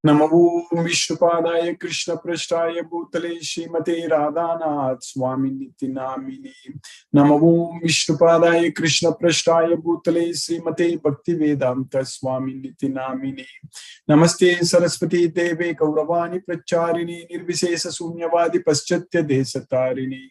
Namo Vishnupadaya Krishna Prasthaya Bhutale Srimate Radhanath Swami Niti Namini. Namo Vishnupadaya Krishna Prasthaya Bhutale Srimate Bhakti Vedanta Swami Niti Namini. Namaste Saraswati Deve Kauravani Pracharini Nirvisesa Sunyavadi Paschatya Desatarini.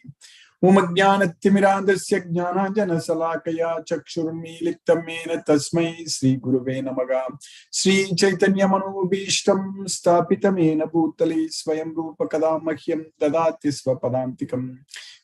Umajnanatimirandasya Jnananjana Salakaya Chakshurmilitamena Tasmai Sri Guruve Namaga. Sri Chaitanya Manobhishtam Stapitamena Bhutale Swayam Rupa Kadamahyam Dadati Swapadantikam.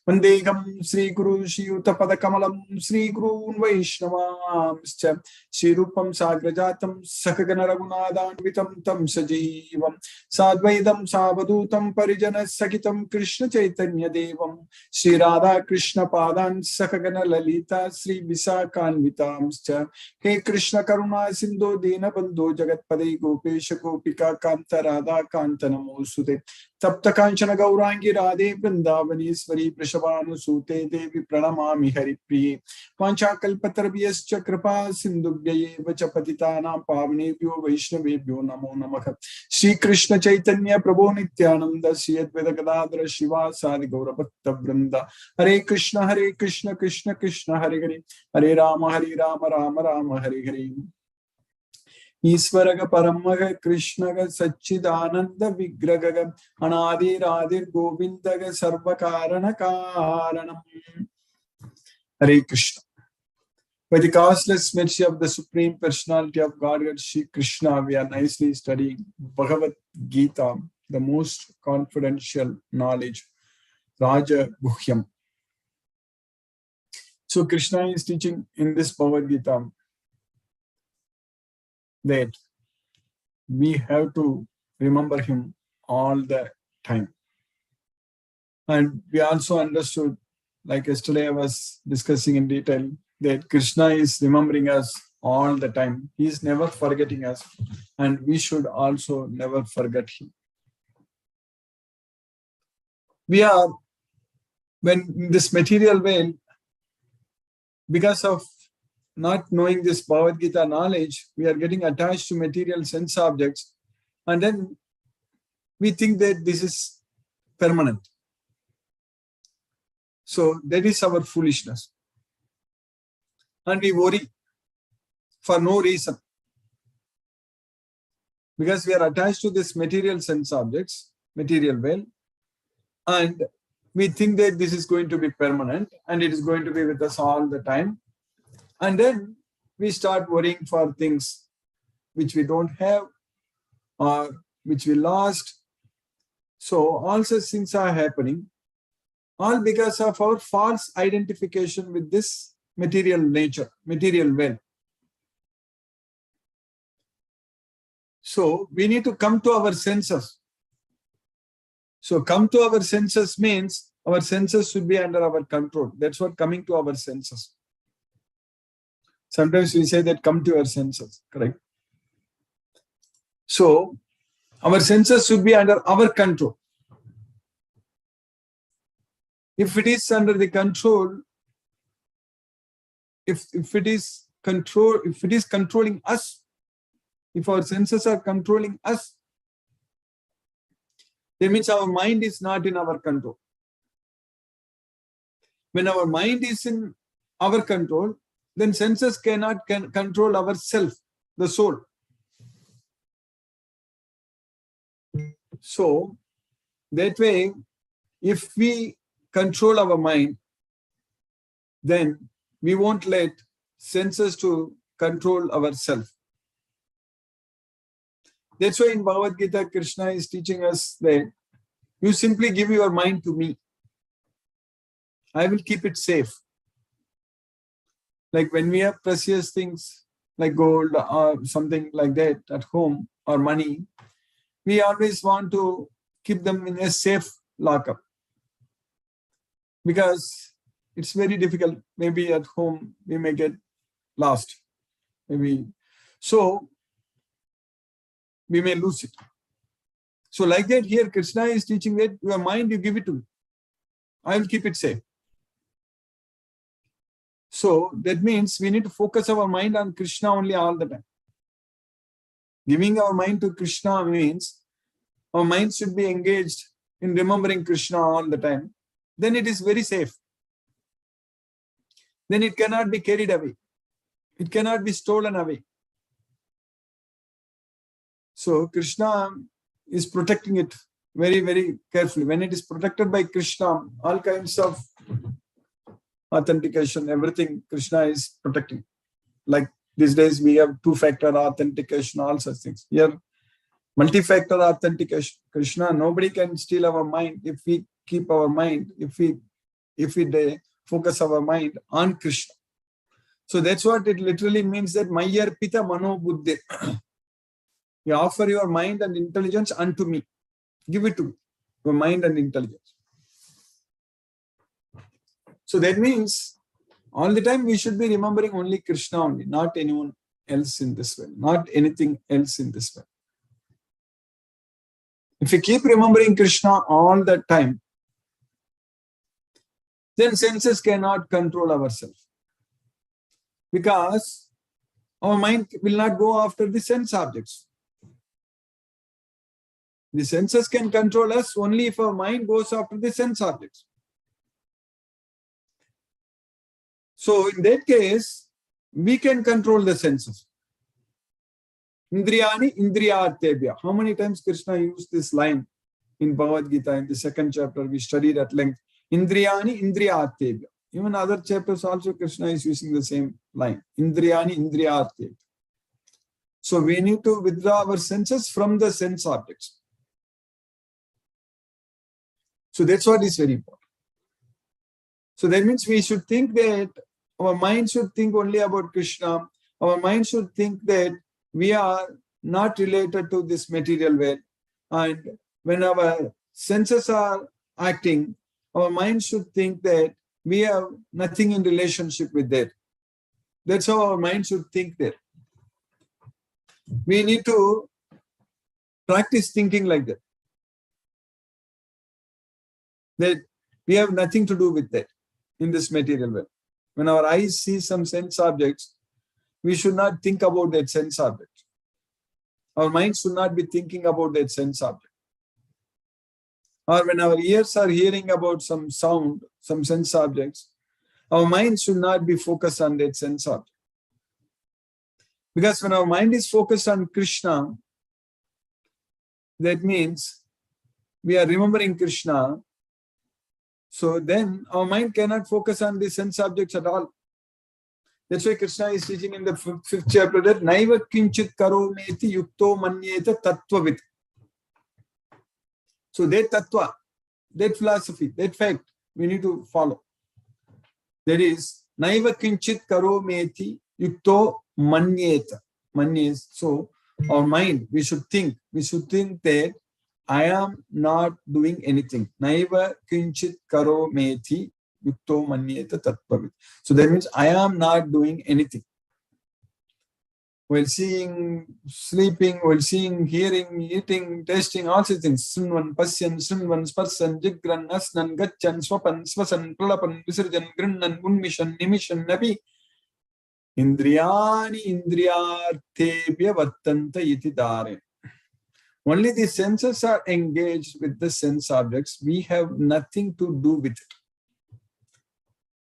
Vandegam Sri Guru Shri Uttapada Kamalam Sri Guru Vaishnavamscha Sri Rupam Sagrajatam Sakagana Raghunadan Vitam Tam Sajivam Sadvaidam Savadutam Parijana Sakitam Krishna Chaitanya Devam Sri Radha Krishna Padan Sakagana Lalita Sri Visakanvitamscha He Krishna Karuna Sindhu Dina Bandhu Jagatpade Gopesha Gopika Kanta Radha Kanta Namosude Tapta Kanchana Gaurangi Radhe Vrindavaneswari Prishavanu Sute Devi Pranamami Hari Priye Pancha Kalpatarabhyascha Kripa Sindhubhyaye Vachapatitanam Pavnebhyo Vaishnavebhyo Namo Namaha Sri Krishna Chaitanya Prabhu Nityananda Sri Advaita Gadadhara Shiva Sadi Gaura Bhakta Vrinda Hare Krishna Krishna Krishna Hare Hare Hare Rama Rama Rama Hare Hare Isvaraga Paramaga Krishnaga Sachidananda Vigraga Anadi Radhir Govindaga Sarvakarana Karanam. Hare Krishna. By the causeless mercy of the Supreme Personality of Godhead, Shri Krishna, we are nicely studying Bhagavad Gita, the most confidential knowledge, Raja Guhyam. So Krishna is teaching in this Bhagavad Gita that we have to remember him all the time. And we also understood, like yesterday I was discussing in detail, that Krishna is remembering us all the time. He is never forgetting us, and we should also never forget him. We are, when in this material world, because of not knowing this Bhagavad Gita knowledge, we are getting attached to material sense objects, and then we think that this is permanent. So that is our foolishness. And we worry for no reason. Because we are attached to this material sense objects, material world, and we think that this is going to be permanent and it is going to be with us all the time. And then we start worrying for things which we don't have or which we lost. So all such things are happening, all because of our false identification with this material nature, material world. So we need to come to our senses. So come to our senses means our senses should be under our control. That's what coming to our senses. Sometimes we say that come to your senses, correct? So our senses should be under our control. If it is under the control, if it is controlling us, if our senses are controlling us, that means our mind is not in our control. When our mind is in our control, then senses cannot control ourself, the soul. So that way, if we control our mind, then we won't let senses to control ourselves. That's why in Bhagavad Gita, Krishna is teaching us that you simply give your mind to me. I will keep it safe. Like when we have precious things like gold or something like that at home or money, we always want to keep them in a safe lockup. Because it's very difficult. Maybe at home we may get lost. Maybe so we may lose it. So like that here Krishna is teaching that your mind you give it to me. I will keep it safe. So that means we need to focus our mind on Krishna only all the time. Giving our mind to Krishna means our mind should be engaged in remembering Krishna all the time. Then it is very safe. Then it cannot be carried away. It cannot be stolen away. So Krishna is protecting it very, very carefully. When it is protected by Krishna, all kinds of authentication, everything Krishna is protecting. Like these days we have two-factor authentication, all such things. Here, multi-factor authentication. Krishna, nobody can steal our mind if we keep our mind, if we focus our mind on Krishna. So that's what it literally means, that Mayarpita Mano Buddhi. You offer your mind and intelligence unto me. Give it to me, your mind and intelligence. So that means all the time we should be remembering only Krishna only, not anyone else in this way, not anything else in this way. If we keep remembering Krishna all the time, then senses cannot control ourselves. Because our mind will not go after the sense objects. The senses can control us only if our mind goes after the sense objects. So in that case, we can control the senses. Indriyani indriyartebhya. How many times Krishna used this line in Bhagavad Gita? In the second chapter, we studied at length. Indriyani indriyartebhya. Even other chapters also Krishna is using the same line. Indriyani indriyartebhya. So we need to withdraw our senses from the sense objects. So that's what is very important. So that means we should think that our mind should think only about Krishna. Our mind should think that we are not related to this material world. And when our senses are acting, our mind should think that we have nothing in relationship with that. That's how our mind should think that. We need to practice thinking like that. That we have nothing to do with that in this material world. When our eyes see some sense objects, we should not think about that sense object. Our mind should not be thinking about that sense object. Or when our ears are hearing about some sound, some sense objects, our mind should not be focused on that sense object. Because when our mind is focused on Krishna, that means we are remembering Krishna. So then our mind cannot focus on the sense objects at all. That's why Krishna is teaching in the fifth chapter that Naiva kinchit karometi yukto manyeta tattvavit. So that tattva, that philosophy, that fact, we need to follow. That is, Naiva kinchit karometi yukto manyeta. Manyes. So our mind, we should think that I am not doing anything. Naiva kinchit karometi yukto manyeta tattvavit. So that means I am not doing anything. While seeing, sleeping, while seeing, hearing, eating, tasting, all these things. Srinvan, pasyan, srinvan, sparsan, jigran, asnan, gachan, swapan, swasan, pralapan, visarjan, grinnan, unmishan, nimishan, napi. Indriyani indriyartebhya vattanta iti dhare. Only the senses are engaged with the sense objects. We have nothing to do with it.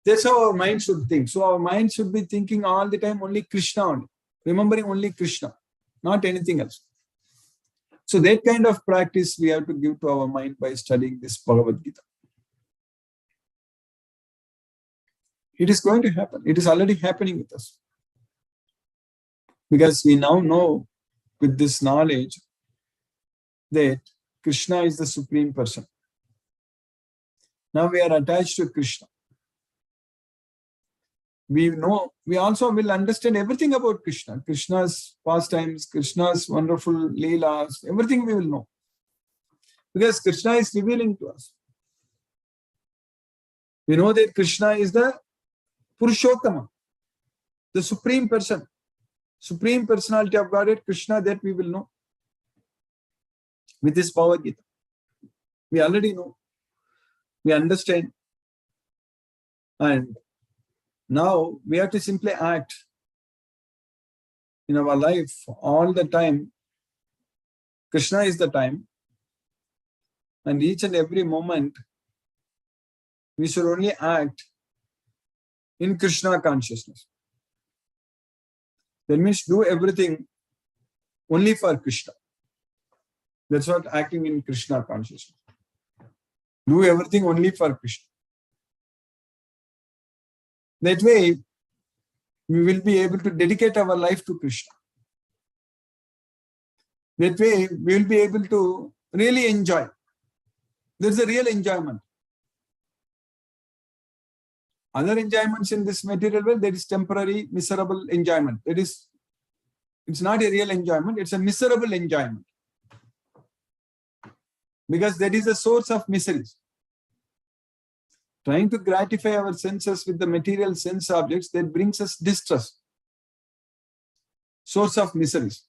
That's how our mind should think. So our mind should be thinking all the time only Krishna only. Remembering only Krishna, not anything else. So that kind of practice we have to give to our mind by studying this Bhagavad Gita. It is going to happen. It is already happening with us. Because we now know with this knowledge that Krishna is the Supreme Person. Now we are attached to Krishna. We know, we also will understand everything about Krishna. Krishna's pastimes, Krishna's wonderful leelas, everything we will know. Because Krishna is revealing to us. We know that Krishna is the Purushottama, the Supreme Person, Supreme Personality of Godhead, Krishna, that we will know. With this Bhagavad Gita. We already know. We understand. And now we have to simply act in our life all the time Krishna is the time, and each and every moment we should only act in Krishna consciousness. That means do everything only for Krishna. That's what acting in Krishna consciousness. Do everything only for Krishna. That way, we will be able to dedicate our life to Krishna. That way, we will be able to really enjoy. There's a real enjoyment. Other enjoyments in this material world, that is temporary, miserable enjoyment. It's not a real enjoyment, it's a miserable enjoyment. Because that is a source of miseries. Trying to gratify our senses with the material sense objects, that brings us distress. Source of miseries.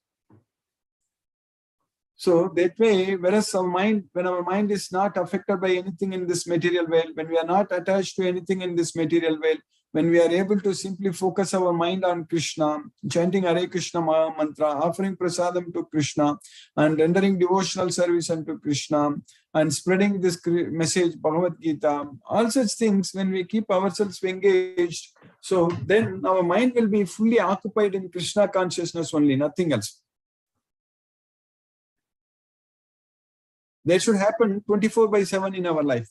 So that way, whereas when our mind is not affected by anything in this material world, when we are not attached to anything in this material world, when we are able to simply focus our mind on Krishna, chanting Hare Krishna Maha Mantra, offering prasadam to Krishna, and rendering devotional service unto Krishna, and spreading this message, Bhagavad Gita, all such things, when we keep ourselves engaged, so then our mind will be fully occupied in Krishna consciousness only, nothing else. That should happen 24/7 in our life.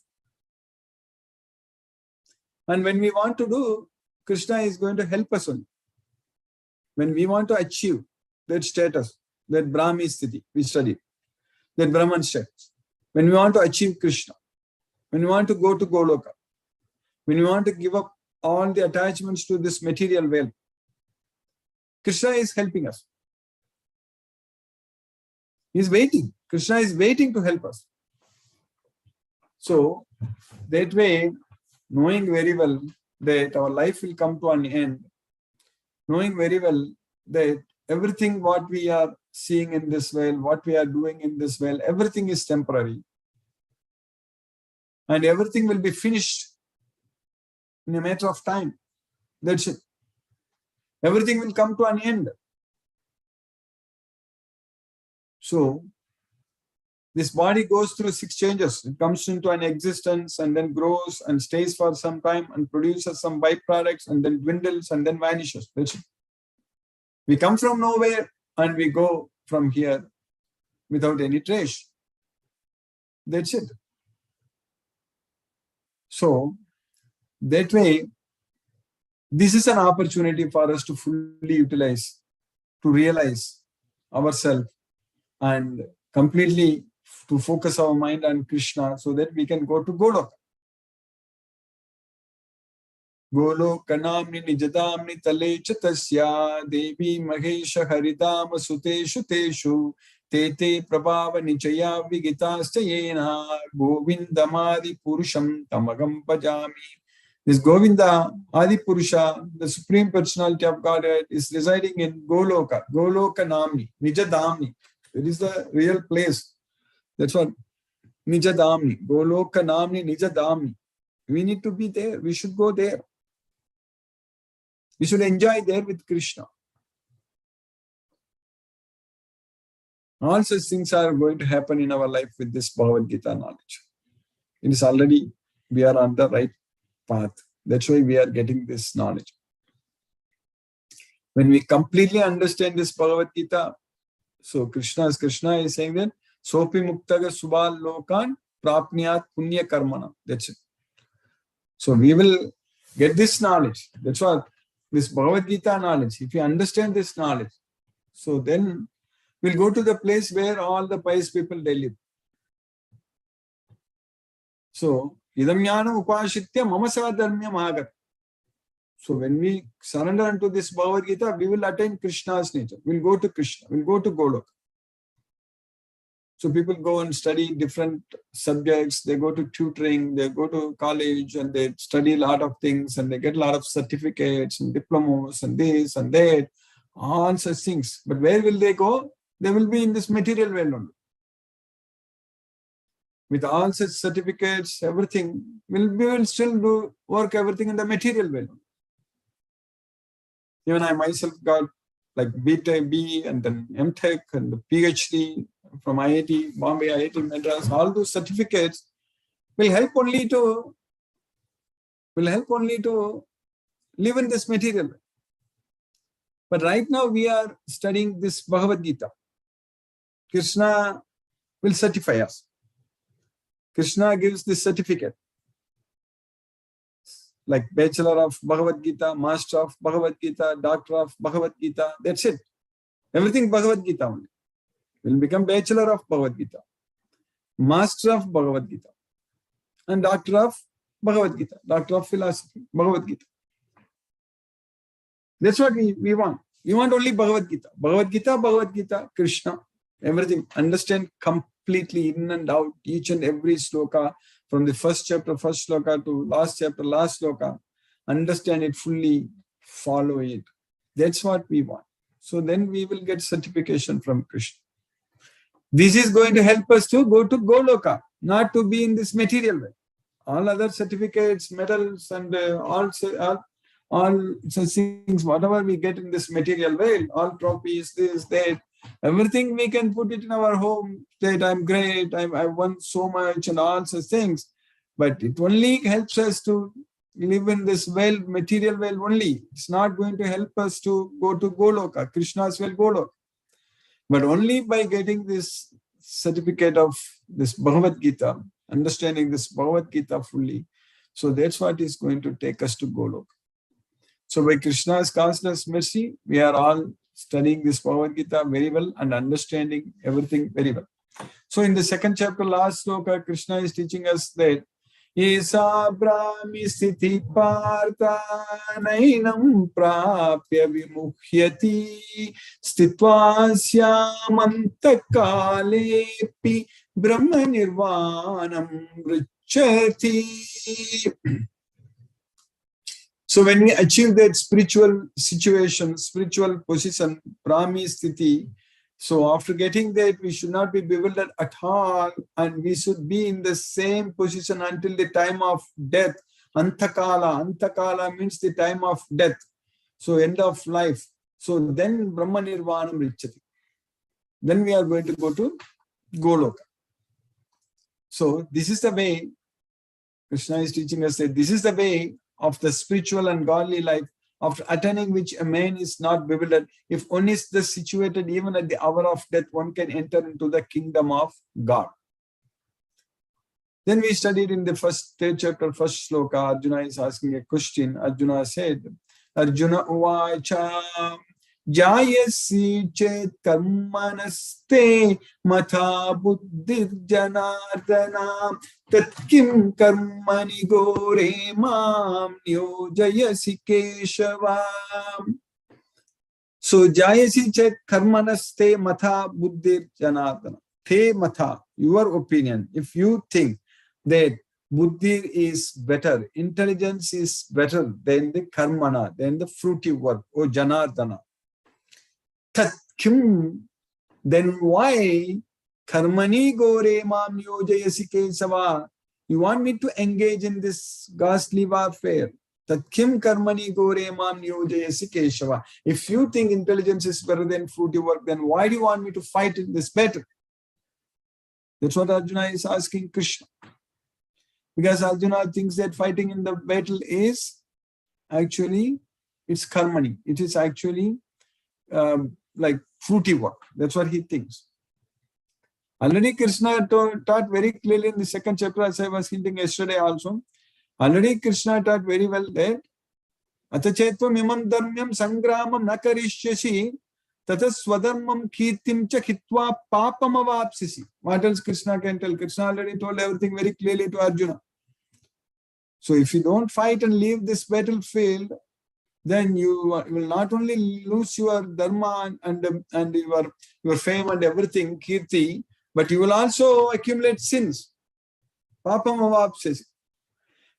And when we want to do, Krishna is going to help us only. When we want to achieve that status, that Brahmi Sthiti, we studied, that Brahman status. When we want to achieve Krishna, when we want to go to Goloka, when we want to give up all the attachments to this material world, Krishna is helping us. He is waiting. Krishna is waiting to help us. So, that way, knowing very well that our life will come to an end, knowing very well that everything what we are seeing in this world, what we are doing in this world, everything is temporary. And everything will be finished in a matter of time. That's it. Everything will come to an end. So, this body goes through 6 changes. It comes into an existence and then grows and stays for some time and produces some byproducts and then dwindles and then vanishes. That's it. We come from nowhere and we go from here without any trace. That's it. So, that way, this is an opportunity for us to fully utilize, to realize ourselves and completely to focus our mind on Krishna so that we can go to Goloka. Goloka namni nijadamni tale chatasya devi mahesha haridama suteshu teshu tete prabhava nichaya vigitascha yena govindamadi purusham tamagam pajami. This Govinda, Adi Purusha, the Supreme Personality of Godhead, is residing in Goloka, Goloka Namni, Nijadamni. It is the real place. That's what Nijadamni, Goloka Namni, Nijadamni. We need to be there. We should go there. We should enjoy there with Krishna. All such things are going to happen in our life with this Bhagavad Gita knowledge. It is already, we are on the right path. That's why we are getting this knowledge. When we completely understand this Bhagavad Gita, so Krishna is saying that Sopi Muktaga Subal Lokan Prapniyat Punya Karmana. That's it. So we will get this knowledge. That's what this Bhagavad Gita knowledge. If you understand this knowledge, so then we'll go to the place where all the pious people they live. So Idamyana Upashitya Mamasa Dharmya Mahagat. So when we surrender unto this Bhagavad Gita, we will attain Krishna's nature. We'll go to Krishna. We'll go to Golok. So people go and study different subjects. They go to tutoring. They go to college and they study a lot of things and they get a lot of certificates and diplomas and this and that. All such things. But where will they go? They will be in this material world only. With all such certificates, everything, we will still do work everything in the material world. Even I myself got like B and then MTech and the PhD, from IIT, Bombay, IIT Madras, all those certificates will help only to live in this material. But right now we are studying this Bhagavad Gita. Krishna will certify us. Krishna gives this certificate. Like Bachelor of Bhagavad Gita, Master of Bhagavad Gita, Doctor of Bhagavad Gita, that's it. Everything Bhagavad Gita only. Will become Bachelor of Bhagavad Gita, Master of Bhagavad Gita, and Doctor of Bhagavad Gita, Doctor of Philosophy, Bhagavad Gita. That's what we want. We want only Bhagavad Gita. Bhagavad Gita, Bhagavad Gita, Krishna, everything. Understand completely in and out, each and every sloka, from the first chapter, first sloka to last chapter, last sloka. Understand it fully, follow it. That's what we want. So then we will get certification from Krishna. This is going to help us to go to Goloka, not to be in this material way. All other certificates, medals, and all such things, whatever we get in this material way, all trophies, this, that, everything we can put it in our home, that I'm great, I won so much, and all such things. But it only helps us to live in this world, material world only. It's not going to help us to go to Goloka, Krishna's well Goloka. But only by getting this certificate of this Bhagavad Gita, understanding this Bhagavad Gita fully, so that's what is going to take us to Goloka. So by Krishna's causeless mercy, we are all studying this Bhagavad Gita very well and understanding everything very well. So in the second chapter, last sloka, Krishna is teaching us that Isa brahmi sthiti partha nainam prapya vimuhyati stitva syamanta kalepi brahma nirvanam vrichati. So when we achieve that spiritual situation, spiritual position, brahmi sthiti, so after getting that, we should not be bewildered at all, and we should be in the same position until the time of death. Antakala. Antakala means the time of death. So end of life. So then Brahma Nirvanam Richati. Then we are going to go to Goloka. So this is the way Krishna is teaching us that this is the way of the spiritual and godly life, after attaining which a man is not bewildered. If one is thus situated, even at the hour of death, one can enter into the kingdom of God. Then we studied in the third chapter, first sloka, Arjuna is asking a question. Arjuna said, Arjuna uvacha jayasi chet karmanaste matha buddhir janardana tatkim karmani gore mam niyojayasi keshava. So jayasi chet karmanaste matha buddhir janardana. Te matha, your opinion, if you think that buddhi is better, intelligence is better than the karmana, than the fruitive work, O janardana. Tat kim, then why karmani gore mam niyojayasi kesava? You want me to engage in this ghastly warfare? Tat kim karmani gore mam niyojayasi keshava. If you think intelligence is better than fruitive work, then why do you want me to fight in this battle? That's what Arjuna is asking Krishna. Because Arjuna thinks that fighting in the battle is actually, it's karmani. It is actually like fruity work. That's what he thinks. Already Krishna taught very clearly in the second chapter, as I was hinting yesterday also. Already Krishna taught very well that Atachetvam imam dharmyam sangramam nakarishyasi tata swadharmam kirtim cha khitva papam avapsisi. What else Krishna can tell? Krishna already told everything very clearly to Arjuna. So if you don't fight and leave this battlefield, then you will not only lose your dharma and your fame and everything, kirti, but you will also accumulate sins. Papam avapsisi.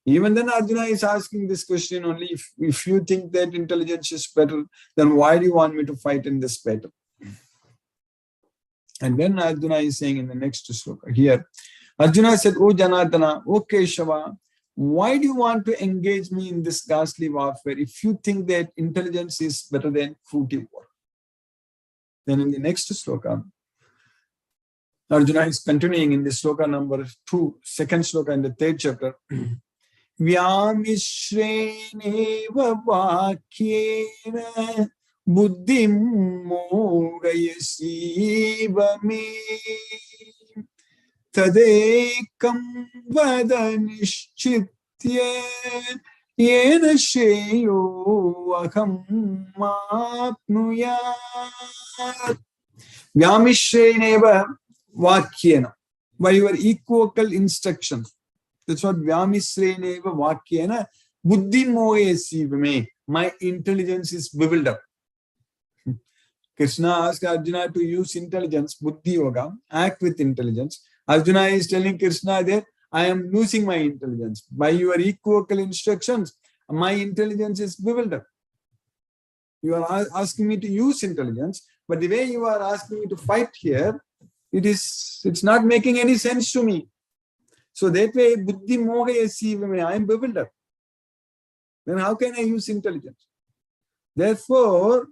Even then Arjuna is asking this question only, if you think that intelligence is better, then why do you want me to fight in this battle? And then Arjuna is saying in the next sloka here, Arjuna said, O Janardana, O Keshava, why do you want to engage me in this ghastly warfare if you think that intelligence is better than fruitive work? Then in the next sloka, Arjuna is continuing in the sloka number 2, second sloka in the 3rd chapter. Vyamishreneva vakyena buddhim mogayasiva me tadekam vada nishchitya yena shreyo aham apnuyat. Vyamishreneva vakyena, by your equivocal instructions. That's what Vyamisreneva vakyena buddhi moyasivame. My intelligence is bewildered. Krishna asked Arjuna to use intelligence, buddhi yoga, act with intelligence. Arjuna is telling Krishna that I am losing my intelligence. By your equivocal instructions, my intelligence is bewildered. You are asking me to use intelligence, but the way you are asking me to fight here, it's not making any sense to me. So that way, buddhi mogayasivame, I am bewildered. Then how can I use intelligence? Therefore,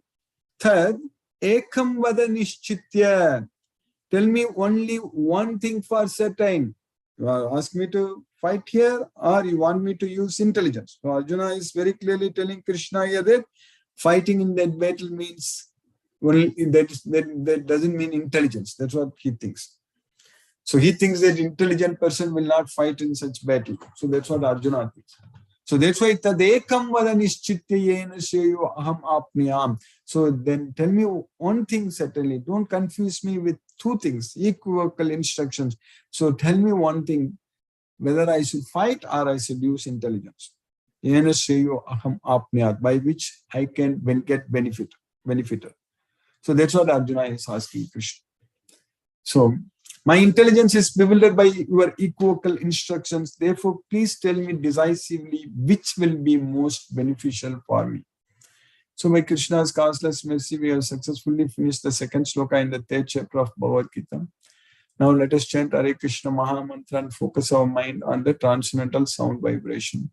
third, ekam vada nishchitya. Tell me only one thing for certain. You are asking me to fight here, or you want me to use intelligence? So Arjuna is very clearly telling Krishna here that fighting in that battle means only that doesn't mean intelligence. That's what he thinks. So he thinks that intelligent person will not fight in such battle. So that's what Arjuna thinks. So that's why tadekam vada nishchitya yena shreyo aham apniyam. So then tell me one thing certainly. Don't confuse me with two things, equivocal instructions. So tell me one thing, whether I should fight or I should use intelligence. Yena shreyo aham apniyat, by which I can get benefited. So that's what Arjuna is asking Krishna. So my intelligence is bewildered by your equivocal instructions. Therefore, please tell me decisively which will be most beneficial for me. So by Krishna's causeless mercy, we have successfully finished the second sloka in the 3rd chapter of Bhagavad Gita. Now let us chant Hare Krishna Maha Mantra and focus our mind on the transcendental sound vibration.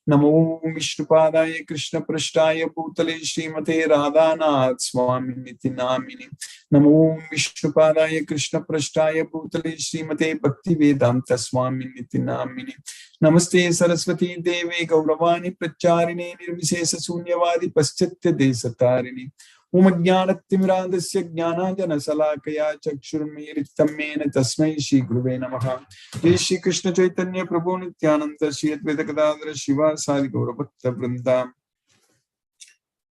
Namo Vishnupadaya Krishna Prashtaya Bhutale Srimate Radhanath Swaminiti Namini. Namo Vishnupadaya Krishna Prashtaya Bhutale Srimate Bhakti Vedanta Swaminiti Namini. Namaste Saraswati Devi Gauravani Pracharini Nirvishesha Sunyavadi Paschatya Desatarini. Om Jnanatimirandasya Jnananjana Salakaya Chakshurmilitam Mena Tasmai Shri Guruve Namaha. Jai Shri Krishna Chaitanya Prabhu Nityananda Shri Advaita Gadadhara Shiva Sadi Gaura Bhakta Vrinda.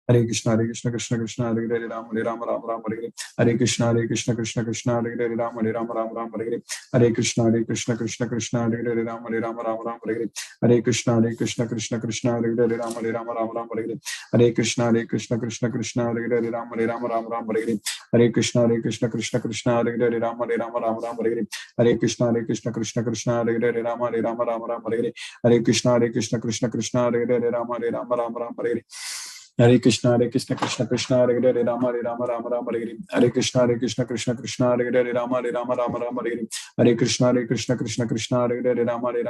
Hare Krishna Krishna Krishna Hare Hare Rama Rama Rama Hare Hare. Hare Krishna Krishna Krishna Hare Hare Rama Rama Hare Hare. Hare Krishna Krishna Krishna Hare Hare Rama Rama Hare Hare. Hare Krishna Krishna Krishna Hare Hare Rama Rama Hare Hare. Hare Krishna Krishna Krishna Hare Hare Rama Rama Hare Hare. Hare Krishna Krishna Krishna Hare Hare Rama Rama Hare Hare. Hare Krishna Krishna Krishna Hare Hare Rama Rama Hare Hare. Hare Krishna Krishna Krishna Hare Hare Rama Rama Hare Hare. Hare Krishna Krishna Krishna Hare Hare Rama Hare Hare. Hare Krishna Krishna Krishna Hare Hare Rama Rama Hare Hare. Hare Krishna Krishna Krishna Hare Hare Rama Rama Hare Hare. Hare Krishna Krishna Krishna Hare Hare Rama Rama Hare Hare. Hare Krishna Krishna Krishna Hare Hare Rama Rama Hare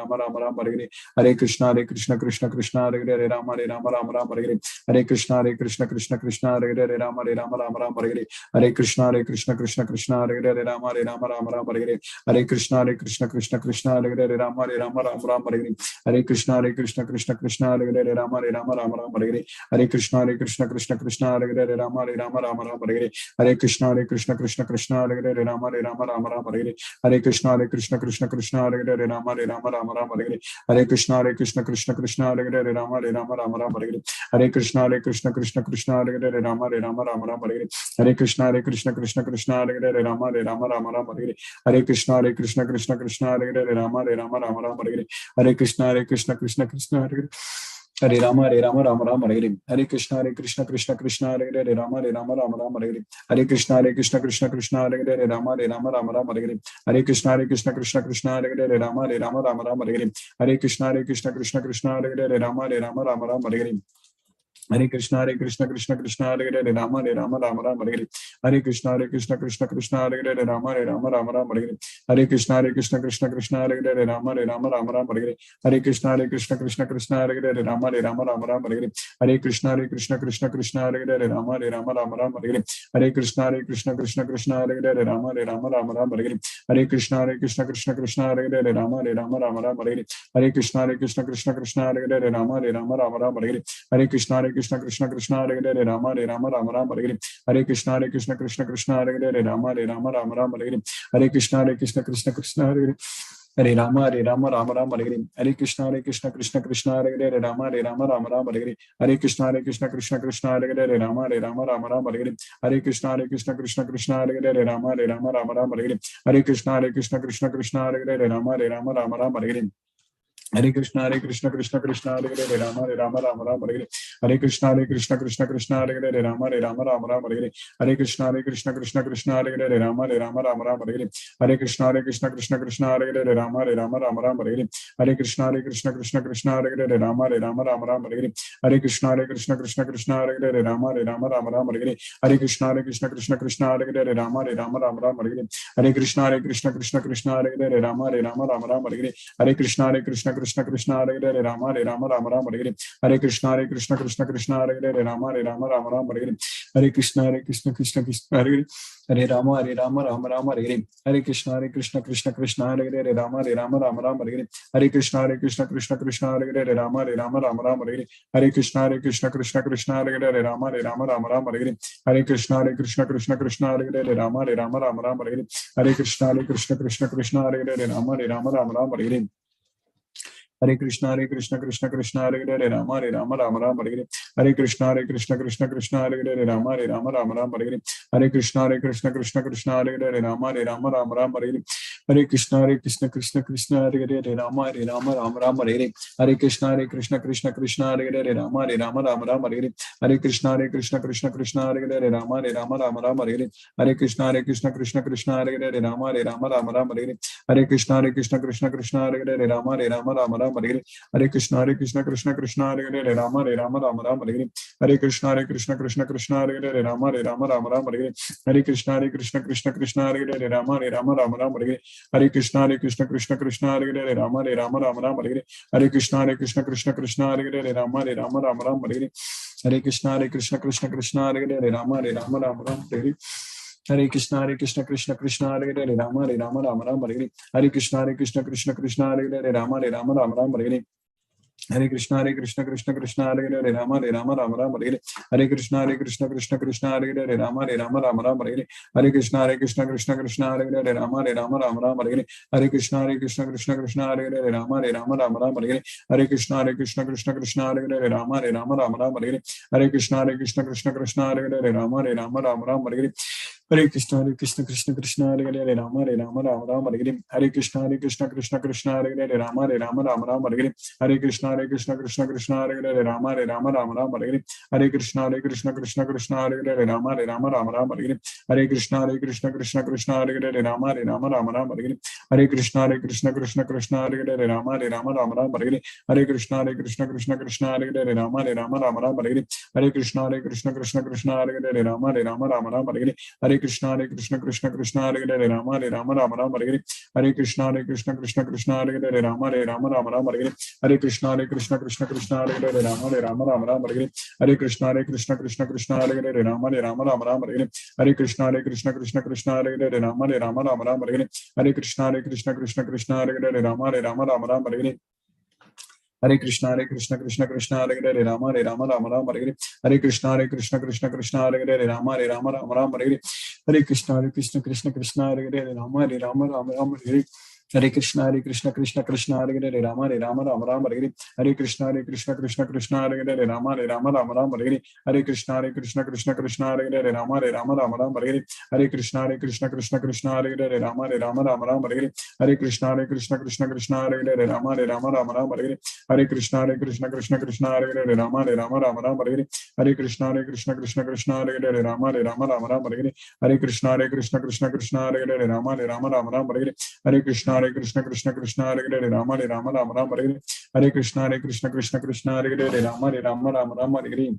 Hare. Hare Krishna Krishna Krishna Hare Hare Rama Rama Hare Hare. Hare Krishna Krishna Krishna Hare Hare Rama Rama Hare Hare. Hare Krishna Krishna Krishna Hare Hare Rama Rama Hare Hare. Hare Krishna Krishna Krishna Hare Hare Rama Rama Hare Hare. Hare Krishna Krishna Krishna Hare Hare Rama Rama Hare Hare. Hare Krishna Krishna Krishna Hare Hare Rama Rama Hare Hare. Hare Krishna Krishna Krishna Hare Hare Rama Rama Hare Hare. Hare Krishna Krishna Krishna Hare Hare Rama Rama Hare Hare. Hare Krishna Krishna Krishna Hare Hare Rama Rama Hare Hare. Hare Krishna Krishna Krishna Hare Hare Rama Rama Hare Hare. Hare Krishna Krishna Krishna Hare Hare Hare Rama Rama Hare Hare. Hare Krishna Krishna Hare Hare Rama Rama Hare Hare. Hare Krishna Krishna Krishna Hare Hare Rama Rama Hare Hare. Hare Krishna Krishna Krishna Hare Hare Rama Rama Hare Hare. Hare Krishna Krishna Krishna Hare Hare Rama Rama Hare Hare. Hare Krishna Krishna Krishna Hare Hare Rama Rama Rama Rama Hare Hare Krishna Krishna Krishna Hare Hare Rama Rama Rama Rama Hare Krishna Krishna Krishna Hare Hare Rama Rama Rama Rama Hare Krishna Krishna Krishna Hare Hare Rama Rama Rama Rama Hare Krishna Krishna Krishna Hare Hare Rama Rama Rama Rama Hare Krishna Krishna Krishna Hare Hare Rama Rama Rama Rama Hare Krishna Krishna Krishna Hare Hare Rama Rama Rama Rama Hare Krishna Krishna Krishna Hare Hare Rama Rama Rama Rama Hare Krishna Krishna Hare Hare Rama Rama Rama Rama Hare Krishna Krishna Hare Hare Rama Rama Rama Rama Hare Krishna Krishna Hare Hare Rama Rama Rama Hare Krishna Krishna Hare Hare Rama Rama Rama Rama Hare Krishna Krishna Hare Hare Rama Rama Rama Rama Hare Krishna Krishna Hare Hare Rama Rama Rama Rama Hare Krishna Krishna Hare Hare Rama Rama Rama Rama Hare Krishna Krishna Hare Hare Rama Rama Rama Hare Krishna Krishna Hare Hare Rama Rama Rama Hare Krishna Krishna Hare Hare Rama Rama Rama Hare Krishna Krishna Hare Hare Rama Rama Rama Hare Krishna Krishna Hare Hare Rama Rama Rama Hare Krishna Krishna Hare Hare Rama Rama Rama Hare Krishna Krishna Hare Hare Rama Rama Rama Hare Krishna Krishna Hare Hare Rama Rama Rama Hare Krishna Krishna Hare Hare Rama Rama Rama Hare Krishna Krishna Hare Hare Rama Rama Rama Hare Krishna Krishna Hare Hare Rama Rama Rama Hare Krishna Krishna Hare Hare Rama Rama Rama Hare Krishna Krishna Hare Hare Rama Rama Rama Hare Krishna Krishna Hare Hare Rama Rama Rama Hare Krishna Krishna Hare Hare Rama Rama Rama Hare Krishna Krishna Hare Hare Rama Rama Rama Hare Krishna Krishna Hare Hare Rama Rama Rama Hare Krishna Krishna Hare Hare Rama Rama Rama Hare Krishna Krishna Hare Hare Rama Rama Rama Hare Krishna Krishna Hare Hare Rama Rama Rama Hare Krishna Krishna Hare Hare Rama Rama Rama Hare Krishna Krishna Hare Hare Rama Rama Rama Hare Krishna Krishna Hare Hare Rama Rama Rama Hare Krishna Krishna Hare Hare Rama Rama Rama Hare Krishna Krishna Hare Hare Rama Rama Hare Krishna Krishna Hare Hare Rama Rama Hare Krishna Krishna Hare Hare Rama Rama Hare Krishna Krishna Hare Hare Rama Rama Hare Krishna Krishna Hare Hare Rama Rama Hare Krishna Krishna Hare Hare Rama Rama Hare Krishna Krishna Hare Hare Rama Rama Hare Krishna Krishna Hare Hare Rama Rama Hare Krishna Krishna Hare Hare Rama Rama Hare Krishna Krishna Hare Hare Rama Rama Hare Krishna Krishna Hare Hare Rama Rama Hare Krishna Krishna Hare Hare Rama Rama Hare Krishna Krishna Hare Hare Rama Rama Hare Krishna Krishna Hare Hare Rama Rama Hare Krishna Krishna Hare Hare Rama Rama Hare Krishna Krishna Hare Hare Rama Rama Hare Krishna Krishna Hare Hare Rama Rama Hare Krishna Krishna Hare Hare Rama Rama Hare Krishna Krishna Hare Hare Rama Rama Hare Krishna Krishna Hare Hare Rama Rama Hare Krishna Krishna Hare Hare Rama Rama Hare Krishna Krishna Hare Hare Rama Rama Hare Krishna Krishna Hare Hare Rama Rama Hare Krishna Krishna Hare Hare Rama Rama Hare Krishna Krishna Hare Hare Rama Rama Hare Krishna Krishna Hare Hare Rama Rama Hare Krishna Krishna Hare Hare Rama Rama Hare Krishna Krishna Hare Hare Rama Rama Hare Krishna Krishna Hare Hare Rama Rama Hare Krishna Krishna Hare Hare Rama Rama Hare Krishna Krishna Hare Hare Rama Rama Hare Krishna Krishna Hare Hare Rama Rama Hare Krishna Krishna Hare Hare Rama Rama Hare Krishna Krishna Hare Hare Rama Rama Hare Krishna Krishna Hare Hare Rama Rama Hare Krishna Krishna Hare Hare Rama Rama Hare Krishna Krishna Hare Hare Rama Rama Hare Krishna Krishna Hare Hare Rama Rama Hare Krishna Krishna Hare Hare Rama Rama Hare Krishna Krishna Hare Hare Rama Rama Hare Krishna Krishna Hare Hare Rama Rama Hare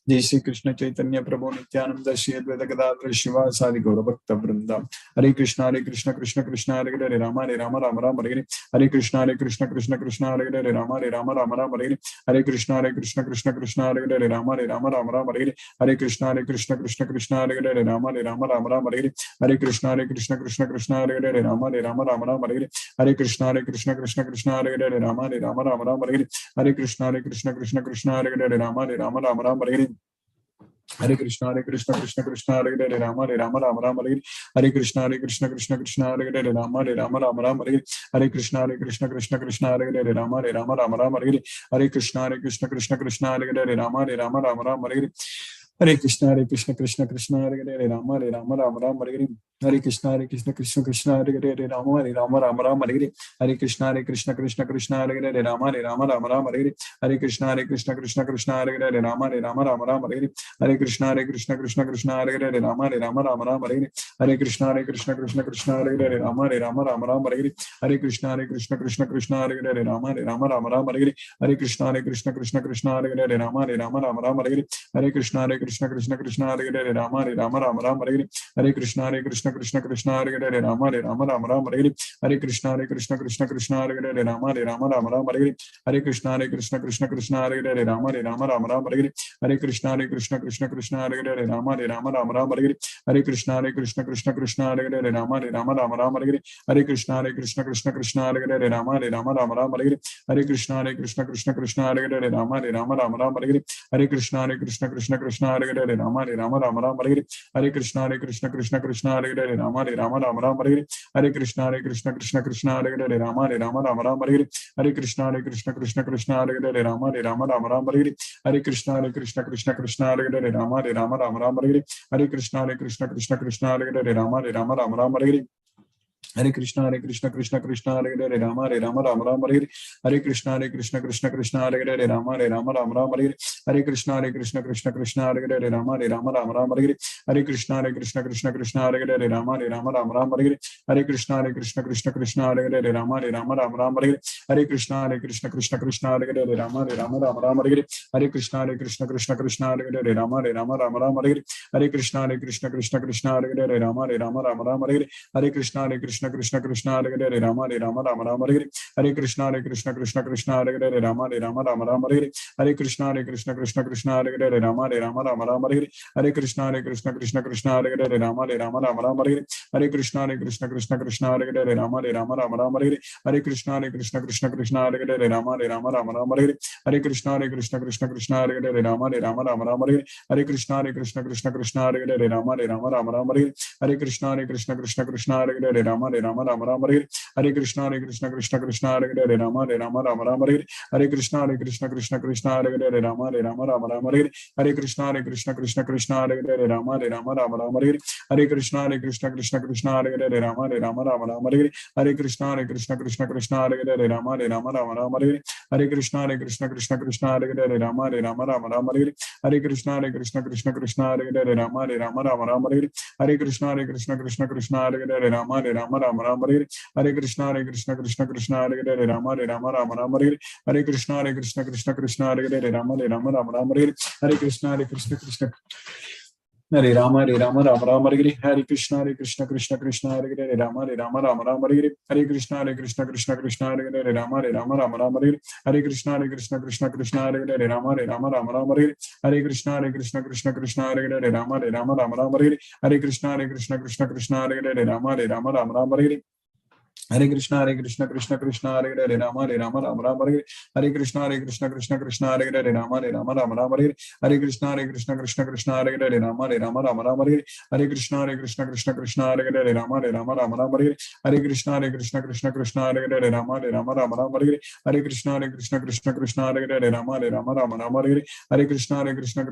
जय श्री कृष्ण चैतन्य प्रभु नित्यानंद श्री अद्वैत गदाधर शिवासादि गौर भक्त वृंदा। हरे कृष्ण कृष्ण कृष्ण हरे हरे राम राम राम राम हरे हरे। हरे कृष्ण कृष्ण कृष्ण हरे हरे राम राम राम हरे हरे। हरे कृष्ण कृष्ण कृष्ण हरे हरे राम राम राम हरे हरे। हरे कृष्ण कृष्ण कृष्ण हरे हरे राम राम राम हरे हरे। हरे कृष्ण कृष्ण कृष्ण हरे हरे राम राम राम हरे हरे। हरे कृष्ण कृष्ण कृष्ण हरे हरे राम राम राम हरे हरे। हरे कृष्ण कृष्ण कृष्ण हरे हरे राम राम राम हरे हरे। हरे कृष्ण कृष्ण कृष्ण हरे हरे राम राम हरे हरे। हरे कृष्ण कृष्ण कृष्ण हरे हरे राम राम हरे हरे। हरे कृष्ण कृष्ण कृष्ण हरे हरे राम हरे हरे। हरे कृष्ण कृष्ण कृष्ण हरे हरे राम राम हरे हरे। हरे कृष्ण कृष्ण हरे हरे राम हरे हरे। हरे कृष्ण कृष्ण कृष्ण हरे हरे राम हरे हरे। हरे कृष्ण कृष्ण कृष्ण हरे हरे राम हरे हरे। हरे कृष्ण कृष्ण कृष्ण हरे हरे राम हरे हरे। हरे कृष्ण कृष्ण कृष्ण हरे हरे राम हरे हरे। हरे कृष्ण कृष्ण कृष्ण हरे हरे राम हरे हरे। हरे कृष्ण कृष्ण कृष्ण हरे हरे राम हरे हरे। हरे कृष्ण कृष्ण कृष्ण हरे हरे राम हरे हरे। हरे कृष्ण कृष्ण कृष्ण हरे हरे राम हरे हरे। हरे कृष्ण कृष्ण कृष्ण हरे हरे राम हरे हरे। हरे कृष्ण कृष्ण कृष्ण हरे हरे राम हरे हरे। हरे कृष्ण कृष्ण कृष्ण हरे हरे राम हरे हरे। हरे कृष्ण कृष्ण कृष्ण हरे हरे राम हरे हरे। हरे कृष्ण कृष्ण कृष्ण हरे हरे राम हरे हरे। हरे कृष्ण कृष्ण कृष्ण हरे हरे राम हरे हरे। हरे कृष्ण कृष्ण कृष्ण हरे हरे राम हरे हरे। हरे कृष्ण कृष्ण कृष्ण हरे हरे राम हरे हरे। हरे कृष्ण कृष्ण कृष्ण हरे हरे राम हरे हरे। हरे कृष्ण कृष्ण कृष्ण हरे हरे राम हरे हरे। हरे कृष्ण कृष्ण कृष्ण हरे हरे राम हरे हरे। हरे कृष्ण कृष्ण कृष्ण हरे हरे राम हरे हरे। हरे कृष्ण कृष्ण कृष्ण हरे हरे राम हरे हरे। हरे कृष्ण कृष्ण कृष्ण हरे हरे राम राम हरे हरे। हरे कृष्ण कृष्ण कृष्ण हरे हरे राम राम हरे हरे। हरे कृष्ण कृष्ण कृष्ण हरे हरे राम राम हरे हरे। हरे कृष्ण कृष्ण कृष्ण हरे हरे राम राम हरे हरे। हरे कृष्ण कृष्ण कृष्ण हरे हरे राम राम हरे हरे। हरे कृष्ण कृष्ण कृष्ण हरे हरे राम राम हरे हरे। हरे कृष्ण कृष्ण कृष्ण हरे हरे राम राम हरे हरे। हरे कृष्ण कृष्ण कृष्ण हरे हरे राम राम हरे हरे। हरे कृष्ण कृष्ण कृष्ण हरे हरे राम राम हरे हरे। हरे कृष्ण कृष्ण कृष्ण हरे हरे राम राम हरे हरे। हरे कृष्ण कृष्ण कृष्ण हरे हरे राम राम हरे हरे। हरे कृष्ण कृष्ण कृष्ण हरे हरे राम राम हरे हरे। हरे कृष्ण कृष्ण कृष्ण हरे हरे राम राम हरे हरे। हरे कृष्ण कृष्ण कृष्ण हरे हरे राम राम हरे हरे। हरे कृष्ण कृष्ण कृष्ण हरे हरे राम राम हरे हरे। हरे कृष्ण कृष्ण कृष्ण हरे हरे राम राम हरे हरे। हरे कृष्ण कृष्ण कृष्ण हरे हरे राम राम हरे हरे। हरे कृष्ण कृष्ण कृष्ण हरे हरे राम राम हरे हरे। हरे कृष्ण कृष्ण कृष्ण हरे हरे राम राम हरे हरे। हरे कृष्ण कृष्ण कृष्ण हरे हरे राम राम हरे हरे। हरे कृष्ण कृष्ण कृष्ण हरे हरे राम राम हरे हरे। हरे कृष्ण कृष्ण कृष्ण हरे हरे राम राम हरे हरे। हरे कृष्ण कृष्ण कृष्ण हरे हरे राम राम हरे हरे। हरे कृष्ण कृष्ण कृष्ण हरे हरे राम राम हरे हरे। हरे कृष्ण कृष्ण हरे हरे राम राम हरे हरे। हरे कृष्ण कृष्ण कृष्ण हरे हरे राम राम हरे हरे। हरे कृष्ण कृष्ण कृष्ण हरे हरे राम राम हरे हरे। हरे कृष्ण कृष्ण हरे राम राम हरे हरे। हरे कृष्ण कृष्ण कृष्ण हरे हरे राम राम हरे हरे। हरे कृष्ण कृष्ण कृष्ण हरे हरे राम राम हरे हरे। हरे कृष्ण कृष्ण कृष्ण हरे हरे राम राम हरे हरे। हरे कृष्ण कृष्ण कृष्ण हरे हरे राम राम हरे हरे। हरे कृष्ण कृष्ण कृष्ण हरे हरे राम राम हरे हरे। हरे कृष्ण कृष्ण हरे हरे राम राम हरे हरे। हरे कृष्ण कृष्ण हरे हरे राम राम हरे हरे। हरे कृष्ण कृष्ण हरे हरे राम राम हरे हरे। हरे कृष्ण कृष्ण हरे हरे राम राम हरे हरे। हरे कृष्ण कृष्ण हरे हरे राम राम हरे हरे। हरे कृष्ण कृष्ण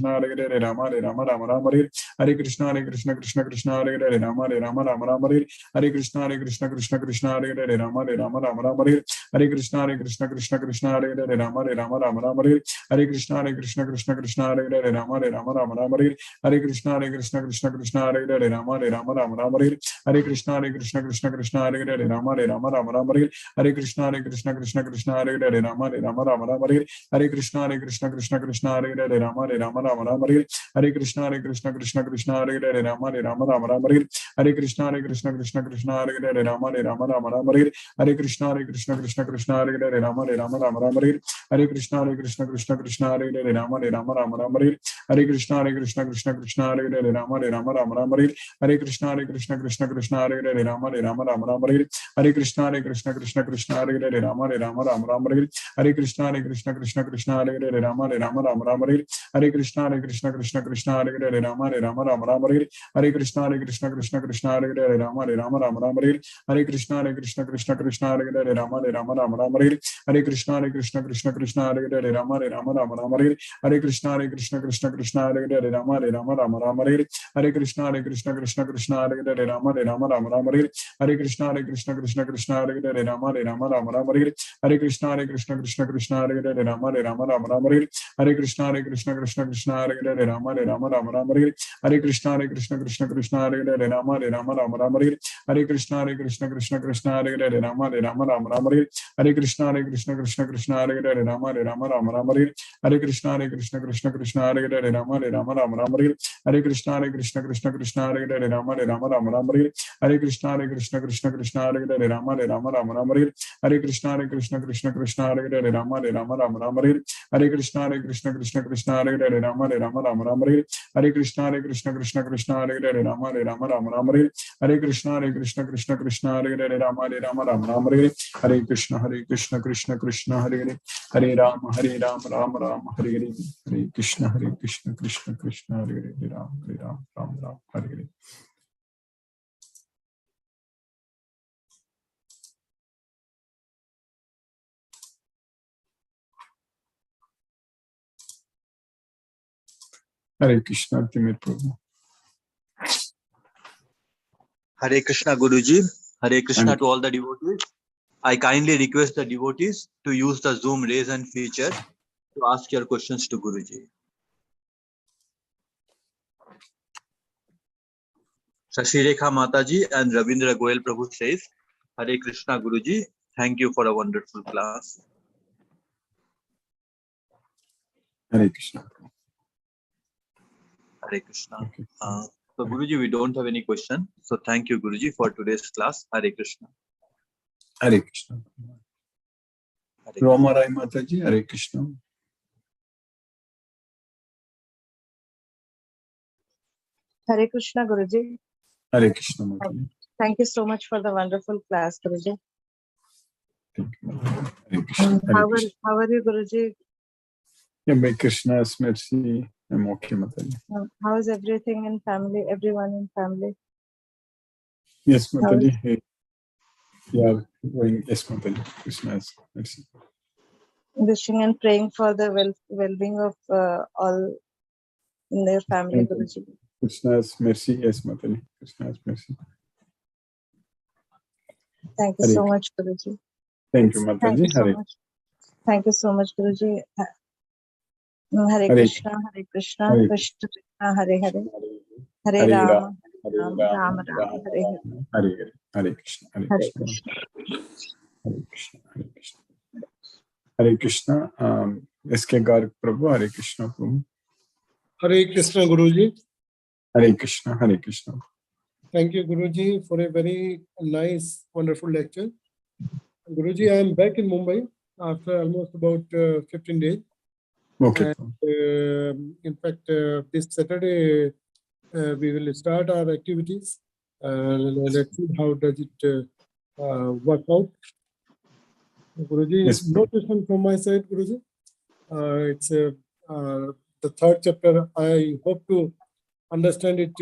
हरे हरे राम राम हरे हरे। हरे कृष्ण कृष्ण हरे हरे राम राम हरे हरे। हरे कृष्ण कृष्ण कृष्ण हरे हरे राम राम हरे हरे। हरे Krishna Krishna Krishna Krishna Hare Hare Rama Rama Rama Rama Hare Hare Krishna Krishna Krishna Hare Hare Rama Rama Rama Rama Hare Hare Krishna Krishna Krishna Hare Hare Rama Rama Rama Rama Hare Hare Krishna Krishna Krishna Hare Hare Rama Rama Rama Rama Hare Hare Krishna Krishna Krishna Hare Hare Rama Rama Rama Rama Hare Hare Krishna Krishna Krishna Hare Hare Rama Rama Rama Rama Hare Hare Krishna Krishna Krishna Hare Hare Rama Rama Rama Rama Hare Hare Krishna Krishna Krishna Hare Hare Rama Rama Rama Rama Hare Hare Krishna Krishna Krishna Hare Hare Rama Rama Rama Rama Hare Hare Krishna Krishna Krishna Hare Hare Rama Rama Rama Rama Hare Hare Krishna Krishna Krishna Hare Hare Rama Rama Rama Rama Hare Hare Krishna Krishna Krishna Hare Hare Rama Rama Rama Rama Hare Hare Krishna Krishna Krishna Hare Hare Rama Rama Rama Rama Hare Hare Krishna Krishna Krishna Hare Hare Rama Rama Rama Rama Hare Hare Krishna Krishna Krishna Hare Hare Rama Rama Rama Rama Hare Hare Krishna Krishna Krishna Hare Hare Rama Rama Rama Rama Hare Hare Krishna Krishna Krishna Hare Hare Rama Rama Rama Rama Hare Hare Krishna Krishna Krishna Hare Hare Rama Rama Rama Rama Hare Hare Krishna Krishna Krishna Hare Hare Rama Rama Rama Rama Hare Hare Krishna Krishna Krishna Hare Hare Rama Rama Rama Rama Hare Hare Krishna Krishna Krishna Hare Hare Rama Rama Rama Rama Hare Hare Krishna Krishna Krishna Hare Hare Rama Rama Rama Rama Hare Hare Krishna Krishna Krishna Hare Hare Rama Rama Rama Rama Hare Hare Krishna Krishna Krishna Hare Hare Rama Rama Rama Rama Hare Hare Krishna Krishna Krishna Hare Hare Rama Rama Rama Rama Hare Hare Krishna Krishna Krishna Hare Hare Rama Rama Rama Rama Hare Hare Krishna Krishna Krishna Hare Hare Rama Rama Rama Rama Hare Hare Krishna Krishna Krishna Hare Hare Rama Rama Rama Rama Hare Hare Krishna Krishna Krishna Hare Hare Rama Rama Rama Rama Hare Hare Krishna Krishna Krishna Hare Hare Rama Rama Rama Rama Hare Hare Krishna Krishna Krishna Hare Hare Rama Rama Rama Rama Hare Hare Krishna Krishna Krishna Hare Hare Rama Rama Rama Rama Hare Hare Krishna Krishna Krishna Hare Hare Rama Rama Rama Rama Hare Hare Krishna Krishna Krishna Hare Hare Rama Rama Rama Rama Hare Hare Krishna Krishna Hare Hare Hare Rama Rama Rama Hare Hare Hare Krishna Krishna Hare Hare Hare Rama Rama Hare Hare. Hare Krishna, Timur Prabhu. Hare Krishna Guruji, Hare Krishna to all the devotees. I kindly request the devotees to use the Zoom raise hand feature to ask your questions to Guruji. Shashi Rekha Mataji and Ravindra Goyal Prabhu says, Hare Krishna Guruji, thank you for a wonderful class. Hare Krishna. Hare Krishna. So Guruji, we don't have any question. So thank you Guruji for today's class. Hare Krishna. Hare Krishna. Rama Rai Mataji, Hare Krishna. Hare Krishna Guruji. Hare Krishna Mataji. Thank you so much for the wonderful class, Guruji. Thank you. Hare Krishna. How are you, Guruji? Yeah, by Krishna's mercy, I'm okay, Mataji. How is everything in family? Everyone in family? Yes, Mataji. Yeah, going. Yes, Mataji. Krishna's mercy. Wishing and praying for the well-being of all in their family, Guruji. Krishna's mercy, yes, Mataji. Krishna's mercy. Thank you so much, Guruji. Thank you, Mataji. Thank you so much. Thank you so much, Guruji. Hare Krishna, Hare Krishna, Krishna Krishna, Hare Hare, Hare Rama, Rama Rama, Hare Hare. Hare Hare Krishna, Hare Krishna, Hare Krishna, Hare Krishna. Hare Krishna, S.K. Garg Prabhu, Hare Krishna Prabhu. Hare Krishna Guruji. Hare Krishna, Hare Krishna. Thank you Guruji for a very nice, wonderful lecture. Guruji, I am back in Mumbai after almost about 15 days. Okay. And, in fact, this Saturday we will start our activities. Let's see how does it work out. Guruji, Yes, no question from my side, Guruji. It's the third chapter. I hope to understand it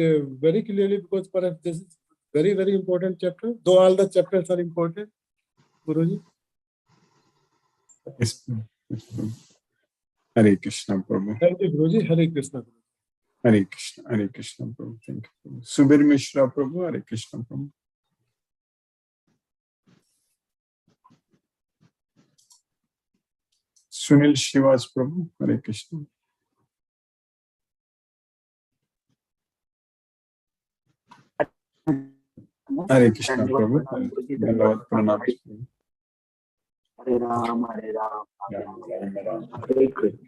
very clearly because perhaps this is very, very important chapter. Though all the chapters are important, Guruji. Yes, yes, Hare Krishna Prabhu. Thank you, Guruji. Hare Krishna. Hare Krishna Prabhu. Thank you. Subir Mishra Prabhu, Hare Krishna Prabhu. Sunil Shivas Prabhu, Hare Krishna. Hare Krishna Prabhu, Dandavat Pranam Prabhu. Hare Ram, Hare Ram, Ram Ram Ram, Hare Krishna.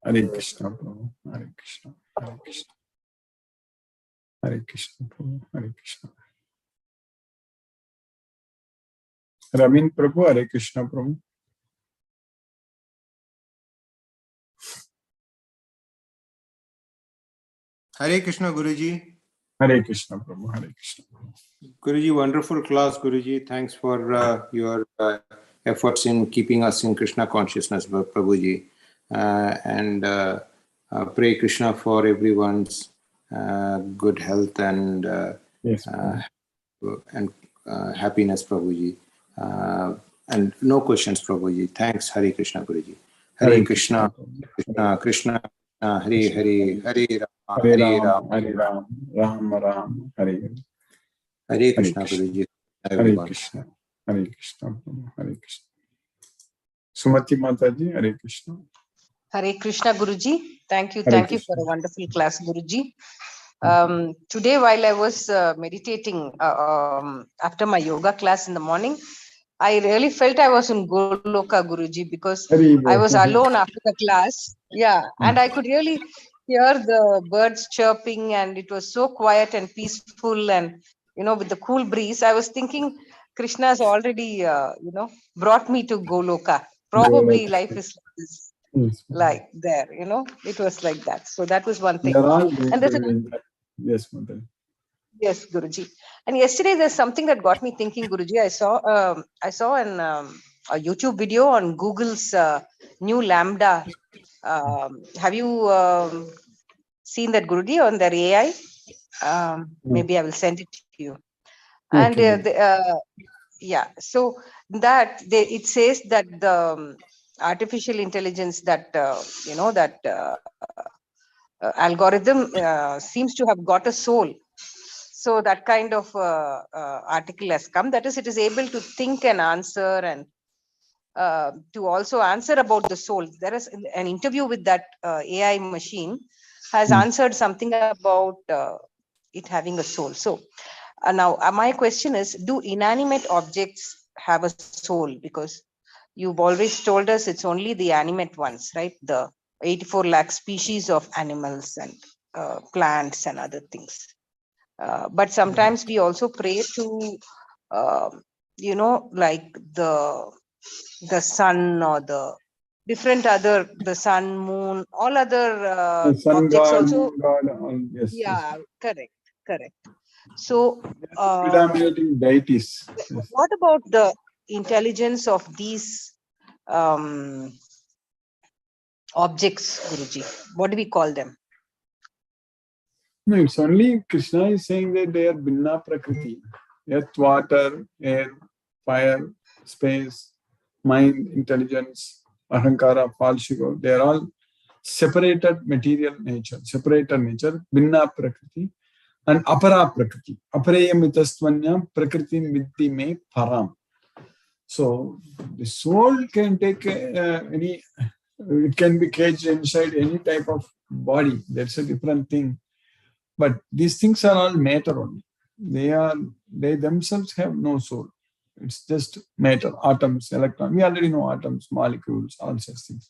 Hare Krishna Prabhu, Hare Krishna, Hare Krishna. Hare Krishna Prabhu, Hare Krishna. Ramin Prabhu, Hare Krishna Prabhu. Hare Krishna Guruji. Hare Krishna Prabhu, Hare Krishna. Guruji, wonderful class, Guruji. Thanks for your efforts in keeping us in Krishna consciousness, Prabhuji. And pray Krishna for everyone's good health and Yes, happiness, Prabhuji. And no questions, Prabhuji. Thanks, Hare Krishna, Guruji. Hare Krishna, Krishna, Krishna, Hare Hare, Hare Rama, Hare Hare Ram, Rama. Hare Ram, Ram Ram, Hare Hare. Hare Krishna, Krishna. Guruji. Hare Everyone. Krishna, Hare Krishna Prabhu, Hare Krishna. Sumati Mataji, Hare Krishna. Hare Krishna Guruji. Thank you. Hare Thank you Krishna. for a wonderful class, Guruji. Today, while I was meditating after my yoga class in the morning, I really felt I was in Goloka, Guruji, because I was alone after the class. Yeah, and I could really hear the birds chirping, and it was so quiet and peaceful, and with the cool breeze. I was thinking Krishna has already, brought me to Goloka. Probably life is like this. Yes, Like there, it was like that. So that was one thing. they're all going And there's to yes, Mother. yes, Guruji. And yesterday there's something that got me thinking, Guruji. I saw a YouTube video on Google's new Lambda. Have you seen that, Guruji, on their AI? Maybe I will send it to you. And yeah, so that it says that the artificial intelligence that algorithm seems to have got a soul. So that kind of article has come. That is, it is able to think and answer, and to also answer about the soul. There is an interview with that AI machine has answered something about it having a soul. So now my question is, do inanimate objects have a soul? Because you've always told us it's only the animate ones, right? The 84 lakh species of animals and plants and other things. But sometimes we also pray to, like the sun or the different other, the sun, moon, all other sun objects god, also. moon god, all, yes. Yeah, Yes. correct. So Predominating deities. Yes. what about the intelligence of these objects, Guruji? What do we call them? No, it's only Krishna is saying that they are Binna Prakriti. Earth, water, air, fire, space, mind, intelligence, Ahankara, Falshigo. They are all separated material nature, separated nature, Binna Prakriti, and Apara Prakriti. Aparayam itastvanya Prakriti Mitti me Param. So the soul can take any, it can be caged inside any type of body. That's a different thing. But these things are all matter only. They themselves have no soul. It's just matter, atoms, electrons. We already know atoms, molecules, all such things.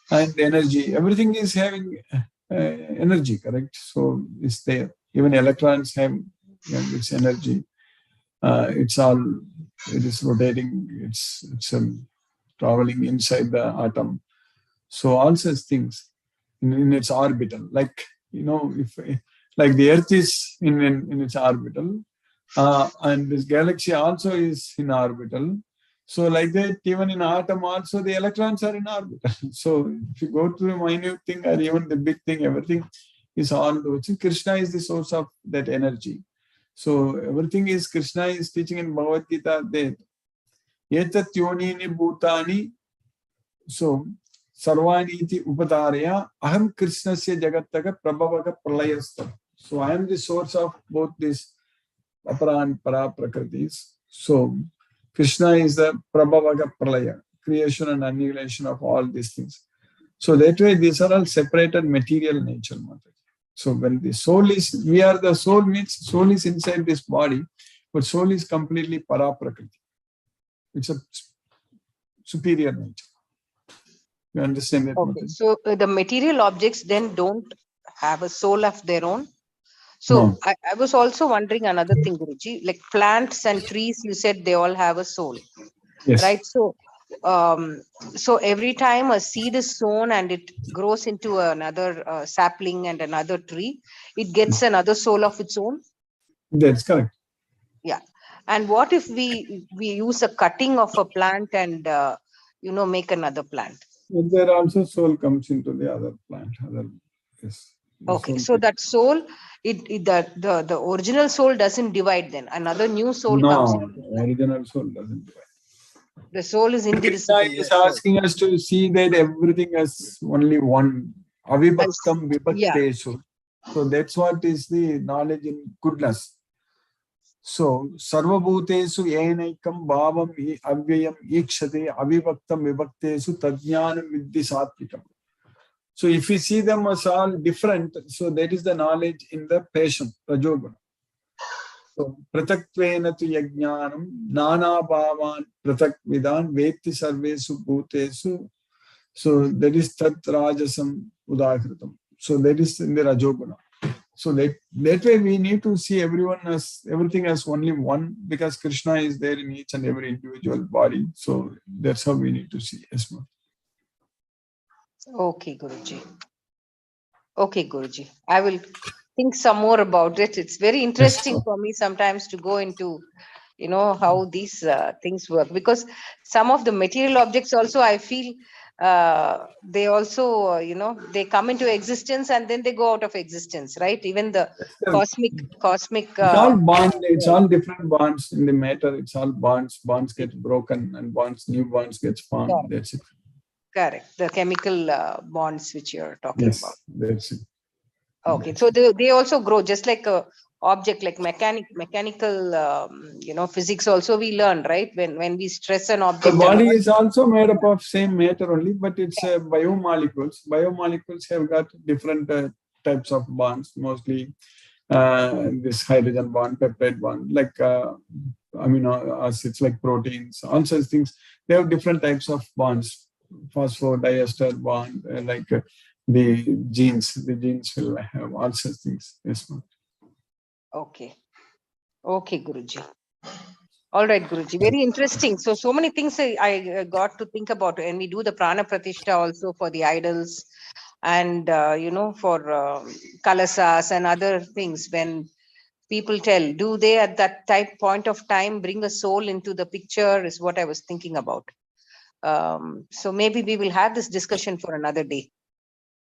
And energy, everything is having energy, correct? So it's there. Even electrons have its energy. It is rotating. It's traveling inside the atom. So all such things in its orbital, like if like the Earth is in its orbital, and this galaxy also is in orbital. So like that, even in atom also the electrons are in orbital. So if you go to the minute thing or even the big thing, everything is all those. Krishna is the source of that energy. So everything is Krishna is teaching in Bhagavad Gita that etat yonini bhutani. So Sarvaniti Upadaraya, Aham Krishnasya Jagataka Prabhavaka Pralayasta. So I am the source of both these Apara and Para Prakritis. So Krishna is the Prabhavaka Pralaya. creation and annihilation of all these things. So that way, these are all separated material nature. So when the soul is, we are the soul means soul is inside this body, but soul is completely para-prakriti. It's a superior nature. You understand that? Okay. So the material objects then don't have a soul of their own. So No. I was also wondering another thing, Guruji, like plants and trees, you said they all have a soul, Yes. right? So, so every time a seed is sown and it grows into another sapling and another tree, it gets another soul of its own. That's correct. Yeah. And what if we use a cutting of a plant and make another plant? There also soul comes into the other plant. Yes. Okay, so that soul, the original soul doesn't divide then. Another new soul comes in. No, original soul doesn't divide. The soul is Krishna indivisible. is asking us to see that everything is only one. Avibhaktam vibhaktesu. So that's what is the knowledge in goodness. So sarvabhutesu enaikam bhavam avyayam ikshate avibhaktam vibhaktesu tadjnanam viddhi sattvikam. So if we see them as all different, so that is the knowledge in the passion, rajoguna. So prataktvena tu yajnanam nana bhavan pratak vidan vetti sarvesu bhutesu. So that is tat rajasam udahritam. So that is in the rajoguna. So that way we need to see everything as only one, because Krishna is there in each and every individual body. So that's how we need to see. Yes, ma'am. Okay, Guruji. Okay, Guruji. I will think some more about it. It's very interesting for me sometimes to go into, how these things work, because some of the material objects also, I feel they also, they come into existence and then they go out of existence, right? Even the cosmic. It's all bond. It's all different bonds in the matter. It's all bonds. Bonds get broken and new bonds get formed. Correct. That's it. Correct. The chemical bonds which you're talking about. That's it. Okay, so they also grow just like a object, like mechanical, physics also we learn, right? When we stress an object. The body is also made up of same matter only, but it's biomolecules. Biomolecules have got different types of bonds, mostly this hydrogen bond, peptide bond, like amino acids, like proteins, all such things. They have different types of bonds. Phosphodiester bond, like the genes will have all such things. Yes, ma'am. Okay, Guruji. All right, Guruji. Very interesting. So many things I got to think about, and we do the prana pratishtha also for the idols, and for kalasas and other things. When people tell, do they at that point of time bring a soul into the picture? Is what I was thinking about. So maybe we will have this discussion for another day.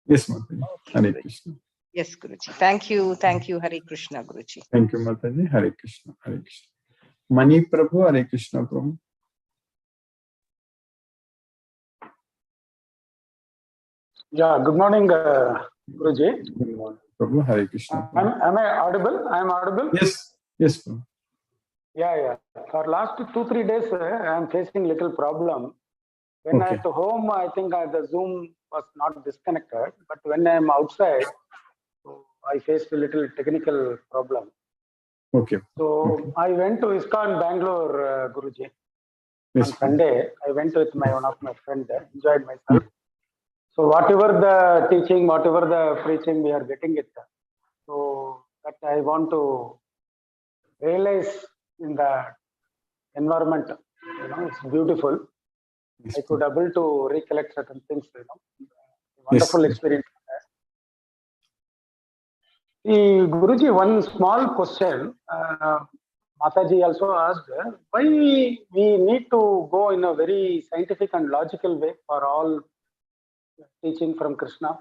Yes, Mataji. Hare Krishna. Yes, Guruji. Thank you. Hare Krishna, Guruji. Thank you, Mataji. Hare Krishna. Hare Krishna. Mani Prabhu, Hare Krishna, Prabhu. Yeah, good morning, Guruji. Good morning, Prabhu. Hare Krishna. Prabhu. Am I audible? I am audible? Yes, Prabhu. Yeah. For last 2-3 days, I am facing little problem. When Okay. at home, I think the Zoom was not disconnected. But when I am outside, I faced a little technical problem. Okay. So I went to ISKCON Bangalore, Guruji. Yes, On Sunday, I went with one of my friends, enjoyed myself. So whatever the teaching, whatever the preaching, we are getting it. So that I want to realize in the environment, it's beautiful. Yes, I could able to recollect certain things, wonderful experience. Guruji, one small question. Mataji also asked, why we need to go in a very scientific and logical way for all teaching from Krishna?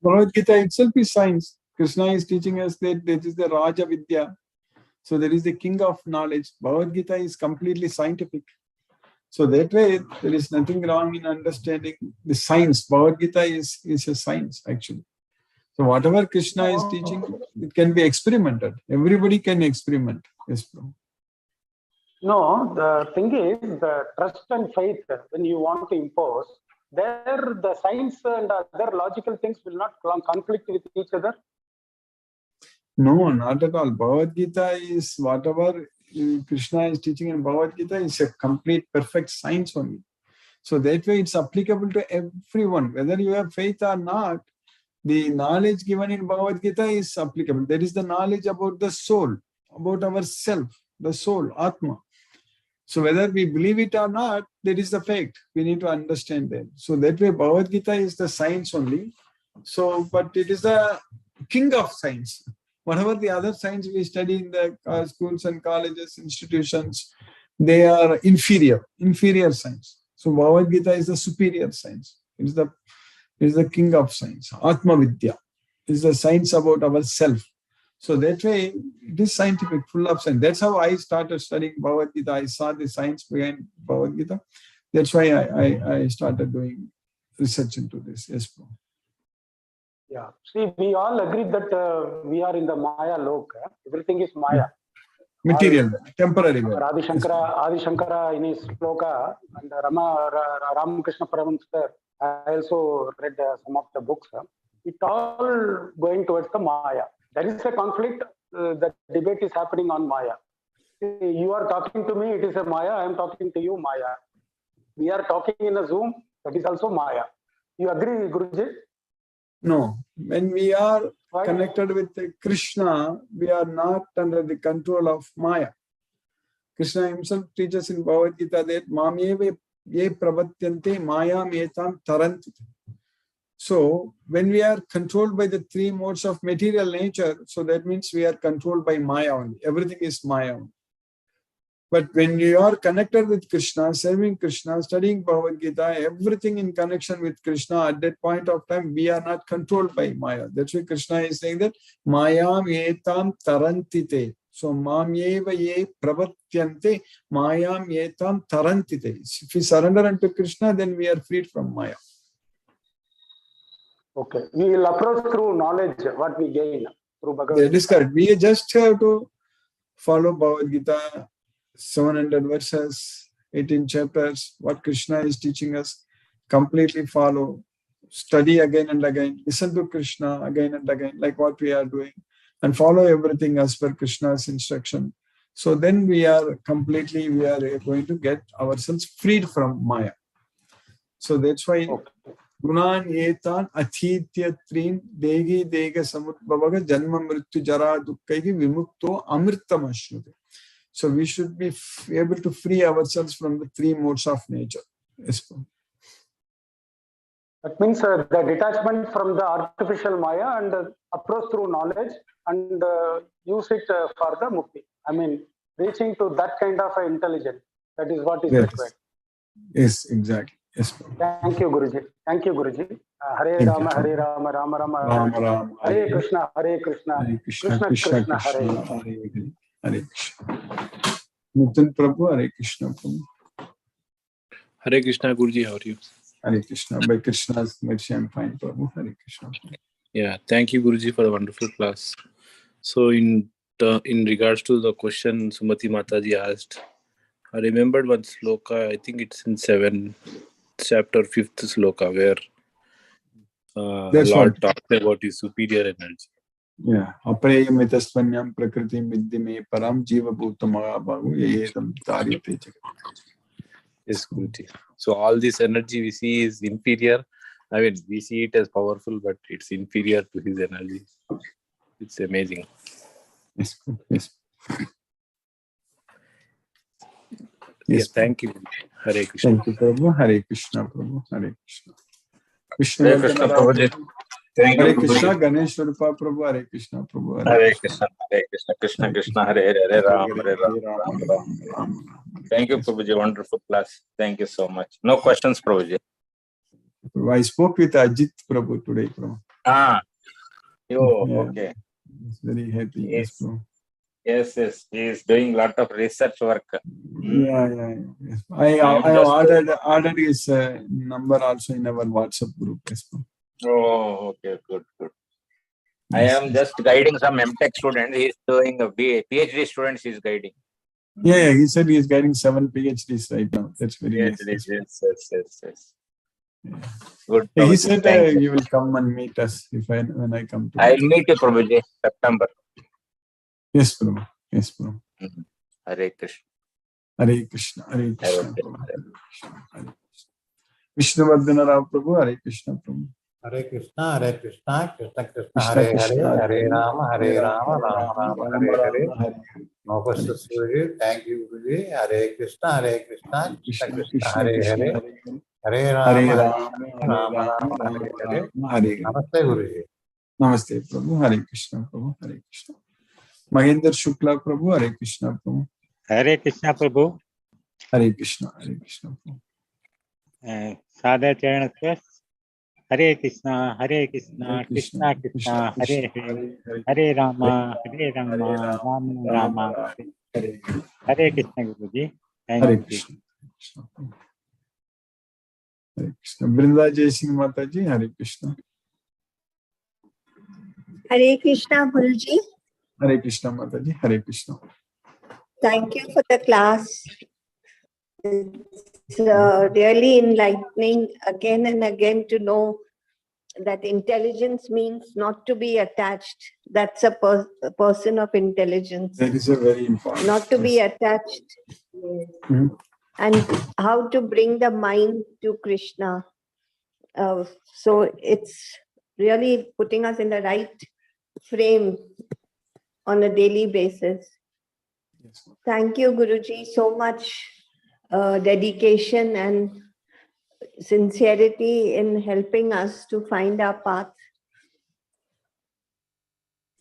Bhagavad Gita itself is science. Krishna is teaching us that is the Raja Vidya. So there is the king of knowledge. Bhagavad Gita is completely scientific. So that way, there is nothing wrong in understanding the science. Bhagavad Gita is a science, actually. So whatever Krishna is teaching, it can be experimented. Everybody can experiment. Yes, Prabhu. No, the thing is the trust and faith when you want to impose, there the science and other logical things will not conflict with each other. No, not at all. Bhagavad Gita is whatever Krishna is teaching in Bhagavad Gita is a complete, perfect science only. So that way it's applicable to everyone, whether you have faith or not. The knowledge given in Bhagavad Gita is applicable. That is the knowledge about the soul, about ourself, the soul, Atma. So whether we believe it or not, that is the fact. We need to understand that. So that way Bhagavad Gita is the science only. So, but it is the king of science. Whatever the other science we study in the schools and colleges, institutions, they are inferior science. So Bhagavad Gita is the superior science. It is the king of science. Atma Vidya is the science about ourself. So that way, it is scientific, full of science. That's how I started studying Bhagavad Gita. I saw the science behind Bhagavad Gita. That's why I started doing research into this. Yes, bro. Yeah. See, we all agree that we are in the Maya Loka. Everything is Maya. Material, temporary. Adi Shankara in his sloka and Ramakrishna Paramahansa, I also read some of the books. It all going towards the Maya. There is a conflict. The debate is happening on Maya. You are talking to me, it is a Maya. I am talking to you, Maya. We are talking in a Zoom, that is also Maya. You agree, Guruji? No. When we are connected with Krishna, we are not under the control of Maya. Krishna himself teaches in Bhagavad Gita that Mamyeva ye pravatyante maya metam taranti. So when we are controlled by the three modes of material nature, so that means we are controlled by Maya only. Everything is Maya only. But when you are connected with Krishna, serving Krishna, studying Bhagavad Gita, everything in connection with Krishna, at that point of time, we are not controlled by Maya. That's why Krishna is saying that Mayam etam tarantite. So Mamyeva ye pravatyante, Mayam etam tarantite. If we surrender unto Krishna, then we are freed from Maya. Okay. We will approach through knowledge what we gain through Bhagavad Gita. That is correct. We just have to follow Bhagavad Gita, 700 verses, 18 chapters, what Krishna is teaching us, completely follow, study again and again, listen to Krishna again and again, like what we are doing, and follow everything as per Krishna's instruction. So then we are going to get ourselves freed from Maya. So that's why Gunan etan athityatreen degi dega samutbhavaga janma mrityu jara dukkaihi vimukto amritam ashrute. So we should be able to free ourselves from the three modes of nature. Yes, that means the detachment from the artificial Maya and approach through knowledge and use it for the mukti. I mean, reaching to that kind of intelligence. That is what is required. Yes, exactly. Yes, thank you, Guruji. Thank you, Guruji. Hare Rama, Hare Rama, Rama Rama, Hare Krishna, Hare Krishna, Krishna Krishna, Hare Hare Krishna. Nitin Prabhu, Hare Krishna Prabhu. Hare Krishna, Guruji, how are you? Hare Krishna. By Krishna's mercy, I'm fine, Prabhu. Hare Krishna. Yeah, thank you, Guruji, for the wonderful class. So in regards to the question Sumati Mataji asked, I remembered one sloka, I think it's in 7th chapter, 5th sloka, where Lord talks about his superior energy. Yeah. Aprayamitasvanyam prakriti middhime param jiva bhutama bhagu yedam taryate jagat. Yes, Guruji. So all this energy we see is inferior. I mean, we see it as powerful, but it's inferior to his energy. It's amazing. Yes. Yes. Yes, thank you. Hare Krishna. Thank you, Prabhu. Hare Krishna, Prabhu. Hare Krishna. Hare Krishna, Prabhuji. Thank you, Hare Krishna, Ganesh Rupa Prabhu. Hare Krishna, Prabhu. Hare Krishna, Hare Krishna, Krishna Krishna, Hare Hare, Hare Ram, Hare Ram. Thank you, Prabhuji. Wonderful class. Thank you so much. No questions, Prabhuji. I spoke with Ajit Prabhu today, Prabhu. Okay. He's very happy. Yes, Prabhu. Yes. He is doing a lot of research work. Yeah. Yes. I ordered his number also in our WhatsApp group. Yes, Prabhu. Oh, okay, good. I am just guiding some MTech students. He is doing a PhD students. He is guiding. Yeah, he said he is getting 7 PhDs right now. That's very nice. Yes. Good. Yeah, he Prabhuji, said thank you. you will come and meet us when I come to. I'll meet you, Prabhuji, September. Yes, Prabhu. Yes, Prabhu. Hare Krishna. Hare Krishna. Hare Krishna. Hare Prabhu. Hare Krishna. Hare Krishna. Vishnuvardhana Rao Prabhu. Hare Krishna Prabhu. Hare Krishna, Krishna Krishna, Krishna Hare Krishna. Hare, Hare Rama, Rama Rama, Hare Hare. Hare No questions, Guruji. Thank you, Guruji. Hare Krishna, Krishna Krishna Krishna, Krishna Hare Krishna. Hare, Hare Hare Hare Rama, Rama, Rama, Hare Hare Hare. Rama, Hare Hare. Namaste, Guruji. Namaste Prabhu. Hare Krishna Prabhu. Hare Krishna. Mahendra Shukla Prabhu. Hare Krishna Prabhu. Hare Krishna Prabhu. Hare Krishna. Hare Krishna Prabhu. Sadha Charanasya. Hare Krishna, Krishna Krishna, Hare Hare, Hare Rama, Rama Rama, Hare Krishna Guruji. Thank Hare you. Krishna. Hare Krishna. Brinda Jai Singh Mataji. Hare Krishna. Hare Krishna Guruji. Hare Krishna Mataji. Hare Krishna. Thank you for the class. It's really enlightening again and again to know that intelligence means not to be attached. That's a person of intelligence. That is a very important. Not to be attached. And how to bring the mind to Krishna. So it's really putting us in the right frame on a daily basis. Yes. Thank you, Guruji, so much dedication and sincerity in helping us to find our path.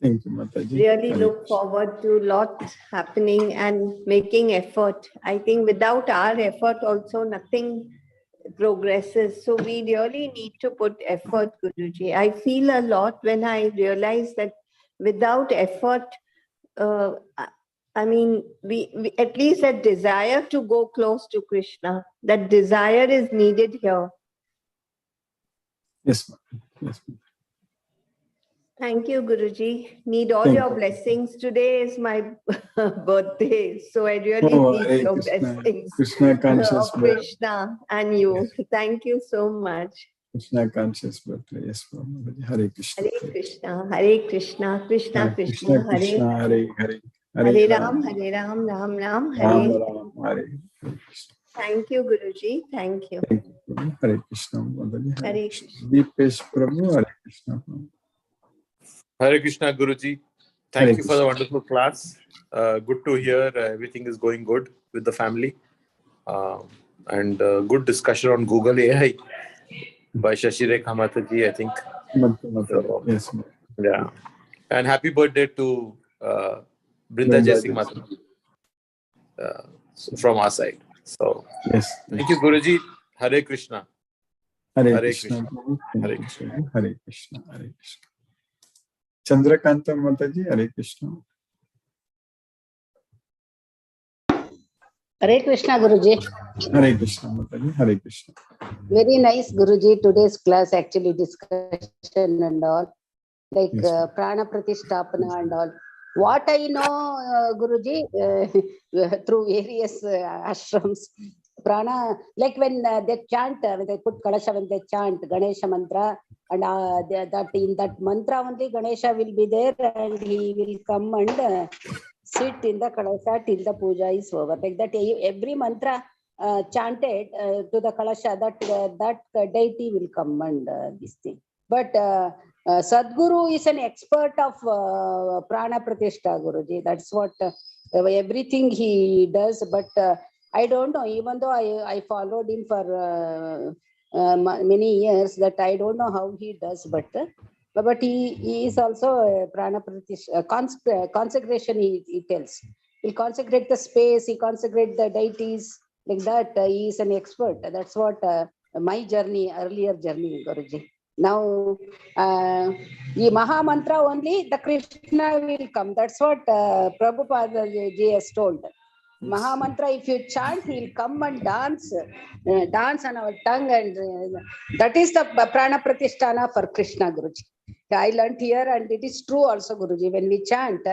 Thank you, Mataji. Really Hare look forward to lots happening and making effort. I think without our effort also nothing progresses. So we really need to put effort, Guruji. I feel a lot when I realize that without effort, I mean, we at least that desire to go close to Krishna, that desire is needed here. Yes, ma'am. Yes, ma'am. Thank you, Guruji. Need all Thank your you. blessings. Today is my birthday, so I really need Hare your Krishna. blessings Krishna conscious of birthday. Krishna and you. Thank you so much. Krishna conscious birthday. Yes, ma'am. Hare Krishna. Hare Krishna, Hare Krishna, Krishna Krishna, Krishna, Hare Hare Hare. Hare Ram, Ram Ram, Ram Hare. Ram, Hare Krishna. Thank you, Guruji. Thank you. Thank you, Prabhu. Hare Krishna. Mataji. Hare Hare Krishna. Krishna. Deepesh Prabhu. Hare Krishna. Prabhu. Hare Krishna, Guruji. Thank Hare you for the Krishna. wonderful class. Good to hear everything is going good with the family. And good discussion on Google AI by Shashirek Mataji, I think. So, Yes, ma'am. yeah. And happy birthday to Brinda Jai Singh Mataji from our side. So, yes. thank you, Guruji. Hare Krishna. Hare Krishna. Hare Krishna. Hare Krishna. Hare Krishna. Chandrakanta Mataji. Hare Krishna. Hare Krishna, Guruji. Hare Krishna Mataji. Hare Krishna. Very nice, Guruji. Today's class actually discussion and all, like Yes. Prana Pratisthapana and all. What I know, Guruji, through various ashrams, Prana, like when they chant, when they put Kalasha, when they chant Ganesha mantra, and that in that mantra only Ganesha will be there and he will come and sit in the Kalasha till the puja is over. Like that, every mantra chanted to the Kalasha, that deity will come and this thing. But Sadguru is an expert of Prana Pratishtha, Guruji. That's what everything he does. But I don't know, even though I followed him for many years, that I don't know how he does. But he is also Prana Pratishtha, consecration, he tells. He'll consecrate the space, he consecrate the deities, like that. He is an expert. That's what my journey, earlier journey, Guruji. Now, the Maha Mantra only, the Krishna will come. That's what Prabhupada ji has told. Maha Mantra, if you chant, he will come and dance on our tongue, and that is the Prana Pratishtana for Krishna, Guruji. I learned here, and it is true also, Guruji. When we chant,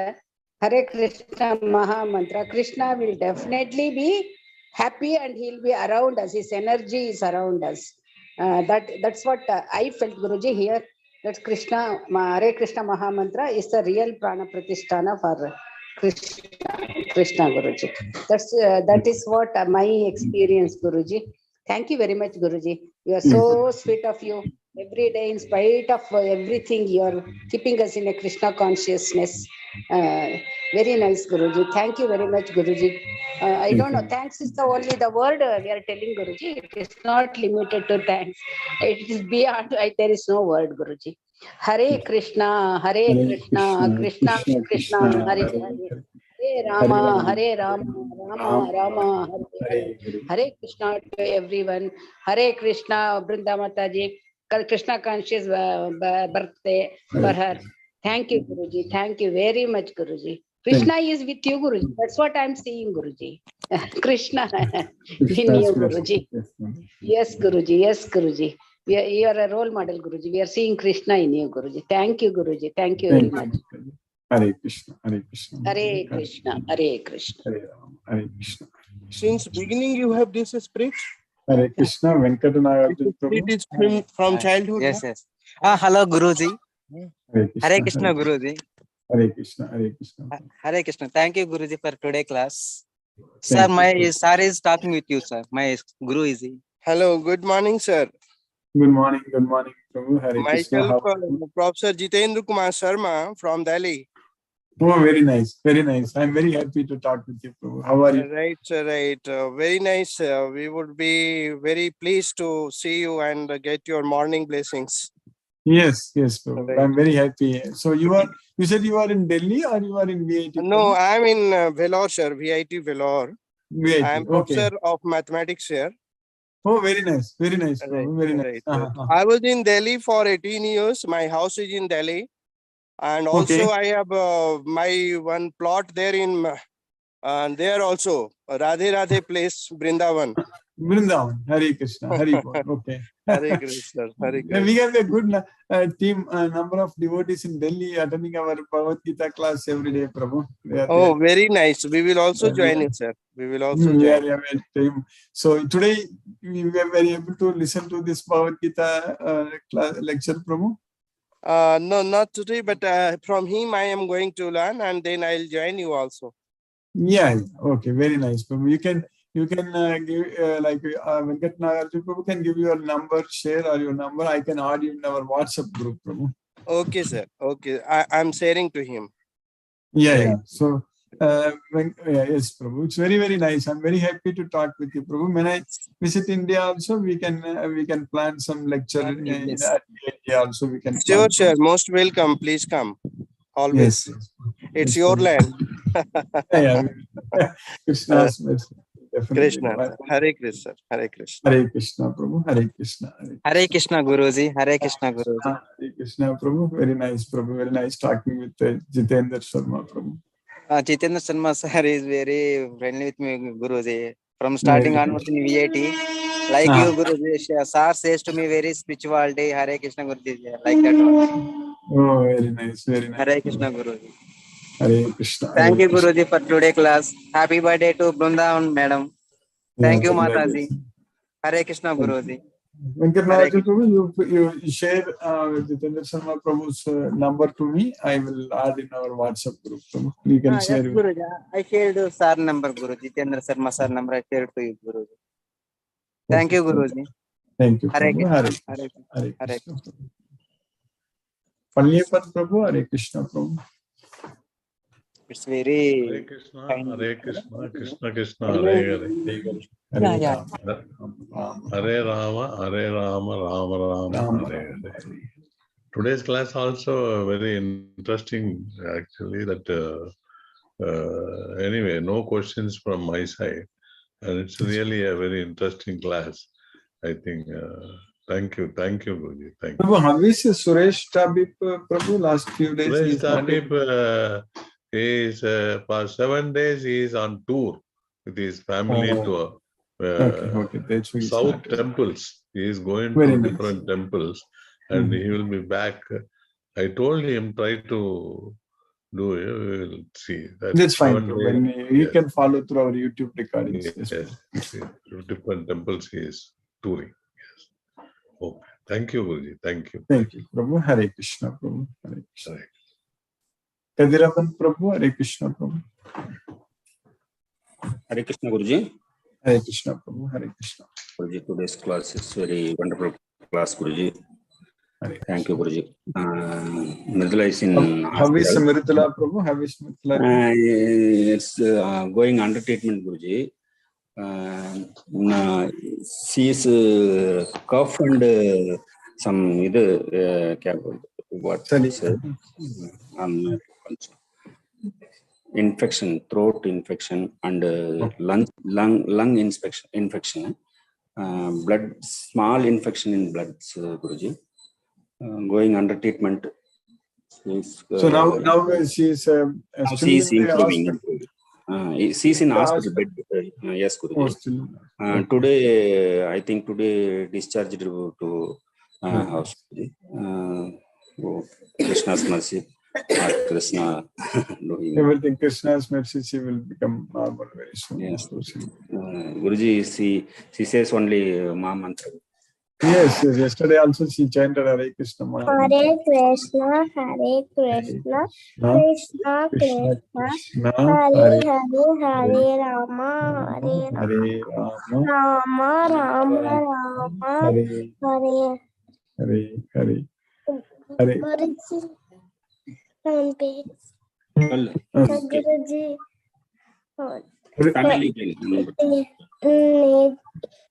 Hare Krishna Maha Mantra, Krishna will definitely be happy and he'll be around us. His energy is around us. That's what I felt, Guruji, here. That Hare Krishna Maha Mantra is the real Prana Pratisthana for Krishna Guruji. That is what my experience, Guruji. Thank you very much, Guruji. You are so sweet of you. Every day, in spite of everything, you are keeping us in a Krishna consciousness. Very nice, Guruji. Thank you very much, Guruji. I don't know. Thanks is only the word we are telling, Guruji. It is not limited to thanks. It is beyond. There is no word, Guruji. Hare Krishna, Hare Krishna, Krishna Krishna, Hare Hare. Hare Rama, Hare Rama, Rama Rama, Hare Hare. Hare Krishna to everyone. Hare Krishna, Brinda Mataji. Krishna conscious birthday for her. Thank you, Guruji. Thank you very much, Guruji. Krishna is with you, Guruji. That's what I'm seeing, Guruji. Krishna in you, Guruji. Yes, Guruji. Yes, Guruji. You are a role model, Guruji. We are seeing Krishna in you, Guruji. Thank you, Guruji. Thank you very much. Hare Krishna, Hare Krishna. Hare Krishna, Hare Krishna. Hare Krishna. Since beginning you have this spirit? Hare Krishna, Venkatanagarjan Spirit Prabhu. is from childhood? Yes, yes. Hello, Guruji. Hare Krishna, Guruji. Hare Krishna, Hare Krishna. Hare Krishna. Thank you, Guruji, for today class. Sir, my sir is talking with you, sir. My Guru is he. Hello, good morning, sir. Good morning, Prabhu. Hare Krishna. Myself, Professor Jitendra Kumar Sharma from Delhi. Oh, very nice, very nice. I'm very happy to talk with you, Prabhu. How are you? Right, sir, right. Very nice. We would be very pleased to see you and get your morning blessings. Yes, Prabhu. Right. I'm very happy. So you said you are in Delhi or you are in VIT? No, I'm in Vellore, sir. VIT Vellore. VIT. I'm professor of mathematics here. Oh, very nice, Prabhu. Very nice. Right. I was in Delhi for 18 years. My house is in Delhi. And also I have my one plot there in there also, Radhe Radhe place, Vrindavan. Vrindavan, Hare Krishna, Hare Krishna. Okay. Hare Krishna, Hare Krishna. We have a good team, number of devotees in Delhi attending our Bhagavad Gita class every day, Prabhu. Oh, very nice. We will also join you, sir. We will also join. We have a team. So today we were very able to listen to this Bhagavad Gita lecture, Prabhu. No, not today, but from him I am going to learn, and then I'll join you also. Yeah. Okay. Very nice, Prabhu. You can give like Venkat Nagarjun Prabhu can give your number, share or your number. I can add you in our WhatsApp group, Prabhu. Okay, sir. Okay, I'm sharing to him. Yeah, yeah. So yes, Prabhu. It's very, very nice. I'm very happy to talk with you, Prabhu. When I visit India, also we can plan some lecture in India. Also, we can. Sure, sure. Most welcome. Please come. Always. Yes. It's your land. Yeah. Krishna's mercy. Krishna. Hare Krishna. Hare Krishna. Hare Krishna, Prabhu. Hare Krishna. Hare Krishna, Guruji. Hare Krishna, Guruji. Hare Krishna, Prabhu. Very nice, Prabhu. Very nice talking with Jitendra Sharma, Prabhu. Jitendra Sharma sir is very friendly with me, Guruji. From starting onwards in VIT, like you, Guruji, sir says to me very spirituality, Hare Krishna, Guruji, like that one. Oh, very nice, very nice. Hare Krishna, Guruji. Hare Krishna. Thank you, Guruji, for today class. Happy birthday to Brindavan, madam. Thank you, Mataji. Hare Krishna, Guruji. Venkat Nagarjun Prabhu, you share Jitendra Sharma Prabhu's number to me. I will add in our WhatsApp group. Prabhu. You can share. Yes, Guruji. I shared sir number, Guruji. Jitendra Sharma sir number I shared to you, Guruji. Thank you, Guruji. Thank you, Hare Prabhu. Krishna. Hare Krishna. Palyepan Prabhu, Hare Krishna, Prabhu. It's very Hare Krishna, Hare Krishna, Krishna Krishna, Hare Hare. Hare Rama, Hare Rama, Rama Rama, Hare Hare. Today's class also very interesting, actually. That anyway, no questions from my side, and it's really a very interesting class. I think. Thank you, Guruji. Thank you. Prabhu, how is Suresh Tabip, Prabhu? Last few days. Suresh Tabip is for 7 days he is on tour with his family to south temples. He is going to different temples, and he will be back. I told him try to do it, we will see. That's fine, bro. 7 days. When you can follow through our YouTube recordings. Yes, Yes, different temples he is touring. Yes. Okay. Thank you, Guruji. Thank you. Thank you, Prabhu. Hare Krishna, Prabhu. Hare Krishna. Kadiravan Prabhu, Hare Krishna, Prabhu. Hare Krishna, Guruji. Hare Krishna, Prabhu. Hare Krishna. Guruji, today's class is very wonderful class, Guruji. Thank you, Guruji. Mridula is in How is hospital. Mridula, Prabhu? How is Mridula? It's going under treatment, Guruji. She is cough and some what infection, throat infection, and lung infection, blood, small infection in blood, Guruji. Going under treatment. So now she is she is improving. She is in hospital bed. Yes, Guruji. Today, I think today discharged to hospital. Krishna's mercy. Krishna doing everything. Krishna's mercy, she will become normal very soon. Yes. Guruji, she says only Ma mantra. Yes, yesterday also she chanted Hare Krishna. Hare Krishna, Hare Krishna, Krishna Krishna, Hare Hare, Hare Rama, Hare Rama, Rama Rama, Hare Hare. Guruji.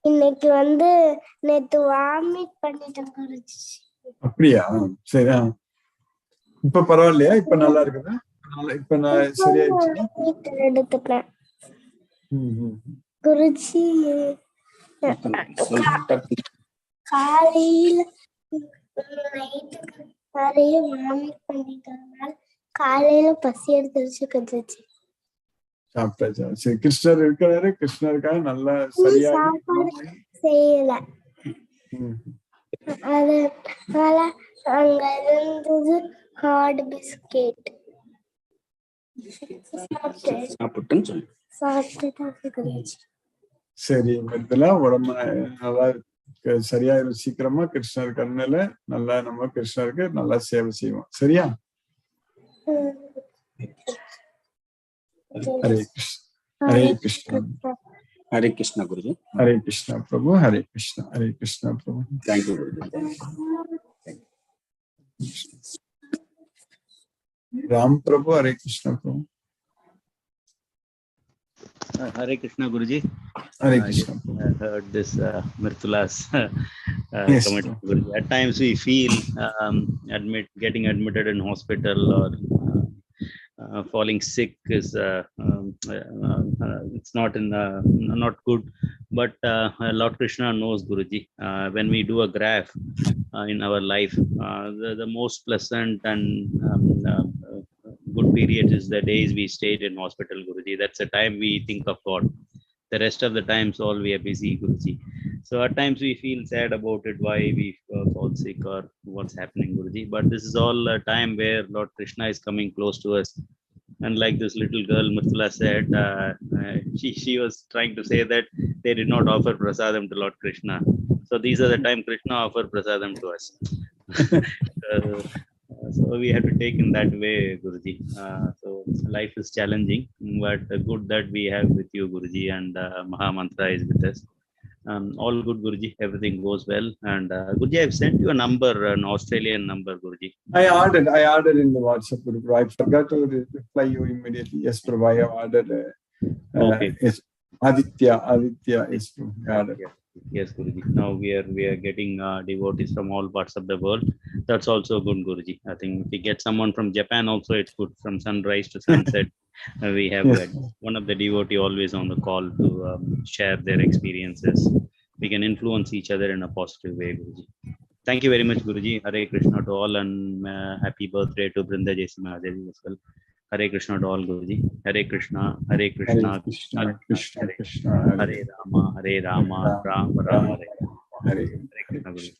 இன்னைக்கு நேத்து vomit பண்ணிட்டேன் குருஜி. அப்படியா? சரி. இப்ப பரவாயில்லையா? இப்ப நல்லா இருக்குதா? இப்ப நான் சரியாயிடுச்சு. எடுத்துட்டேன் குருஜி. காலையில நைட்டுக்கு நிறைய வாமிட் பண்ணிட்டதுனால காலையில பசி எடுத்துருச்சு குருஜி. சாப்பிட்டாச்சா? சரி, கிருஷ்ணர் இருக்கிறாரு, கிருஷ்ணருக்காக நல்லா சரியா செய்யல. அதனால அங்க இருந்தது ஹார்ட் பிஸ்கெட் சரி, இதெல்லாம் உடம்பு நல்லா சரியாயிரும் சீக்கிரமா. கிருஷ்ணர் கண்ணுல நல்லா நம்ம கிருஷ்ணருக்கு நல்லா சேவை செய்வோம். சரியா? Hare Krishna. Hare Krishna. Hare Krishna, Guruji. Hare Krishna, Prabhu. Hare Krishna. Hare Krishna, Prabhu. Thank you, Guruji. Thank you. Ram Prabhu. Hare Krishna, Prabhu. Hare Krishna, Guruji. Hare Krishna. I heard this Mridula's comment, Guruji. At times we feel getting admitted in hospital or falling sick is it's not good, but Lord Krishna knows, Guruji. When we do a graph in our life, the most pleasant and good period is the days we stayed in hospital, Guruji. That's the time we think of God. The rest of the times all we are busy, Guruji. So at times we feel sad about it, why we fall sick or what's happening, Guruji. But this is all a time where Lord Krishna is coming close to us. And like this little girl Mridula said, she was trying to say that they did not offer prasadam to Lord Krishna. So these are the time Krishna offered prasadam to us. So we have to take in that way, Guruji. So life is challenging, but good that we have with you, Guruji, and Maha Mantra is with us. All good, Guruji. Everything goes well. And Guruji, I've sent you a number, an Australian number, Guruji. I ordered in the WhatsApp group. I forgot to reply you immediately. Yes, Prabhu, I have ordered. Okay. Yes, Aditya is ordered. Yes, Guruji. Now we are getting devotees from all parts of the world. That's also good, Guruji. I think if we get someone from Japan also, it's good. From sunrise to sunset, we have one of the devotee always on the call to share their experiences. We can influence each other in a positive way, Guruji. Thank you very much, Guruji. Hare Krishna to all, and happy birthday to Brinda Jesi Mahadevi as well. Hare Krishna to all, Guruji. Hare Krishna, Hare Krishna, Krishna Krishna, Krishna, Hare Rama, Rama Rama, Hare Krishna, Guruji.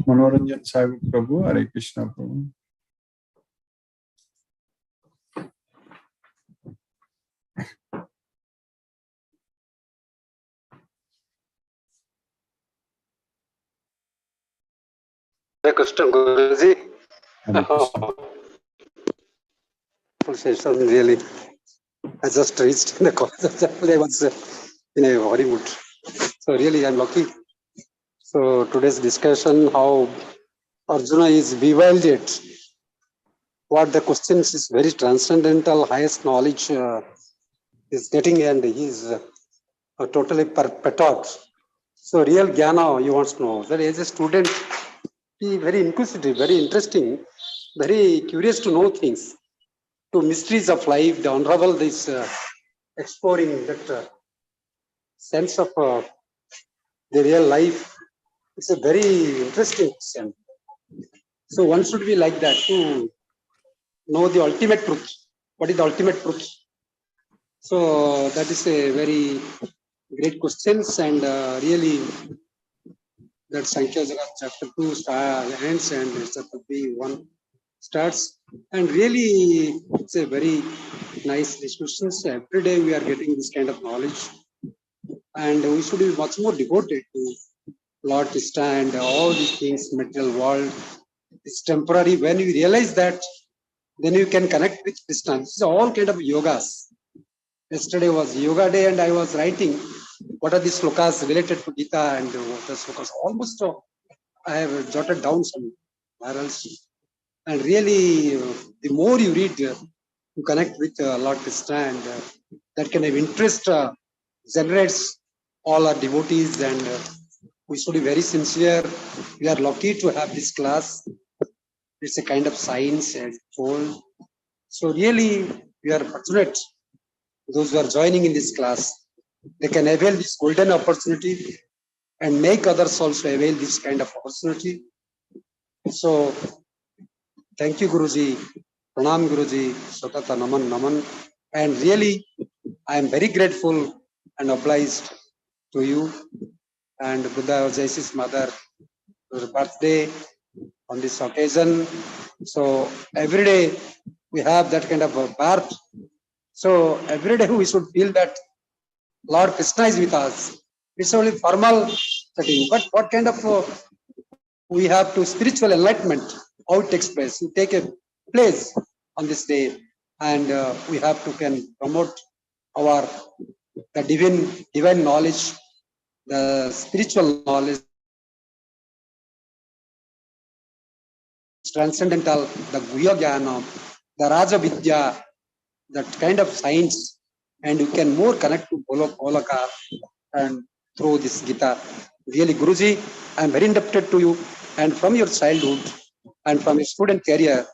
Manoranjan Sahib Prabhu. Hare Krishna, Prabhu. Krishna Guruji. Session really. I just reached in the college. I was in a worry mood. So really, I'm lucky. So today's discussion, how Arjuna is bewildered. What the questions is very transcendental, highest knowledge is getting, and he is totally perturbed. So real jnana, you want to know that as a student, he very inquisitive, very interesting, very curious to know things, to mysteries of life, to unravel this, exploring that sense of the real life. It's a very interesting question. So one should be like that to know the ultimate truth. What is the ultimate truth? So that is a very great questions, and really that Sankhya Jagat chapter 2 ends and chapter 1 starts, and really it's a very nice discussions. Every day we are getting this kind of knowledge, and we should be much more devoted to Lord Krishna and all these things, material world is temporary. When you realize that, then you can connect with Krishna. This is all kind of yogas. Yesterday was yoga day, and I was writing what are the slokas related to Gita, and the slokas almost I have jotted down some barrels. And really, the more you read, you connect with Lord Krishna, and that kind of interest generates all our devotees, and we should be very sincere. We are lucky to have this class. It's a kind of science as told. So really, we are fortunate. Those who are joining in this class, they can avail this golden opportunity and make others also avail this kind of opportunity. So thank you, Guruji. Pranam, Guruji. Satata Naman Naman. And really, I am very grateful and obliged to you and Buddha Jaisi's mother, her birthday on this occasion. So every day we have that kind of a birth. So every day we should feel that Lord Krishna is with us. It's only formal setting, but what kind of we have to spiritual enlightenment, how it takes place. You take a place on this day, and we have to can promote our the divine knowledge, the spiritual knowledge, transcendental, the Guhya Jnana, the Raja Vidya, that kind of science, and you can more connect to Golaka and through this Gita. Really, Guruji, I am very indebted to you, and from your childhood and from your student career,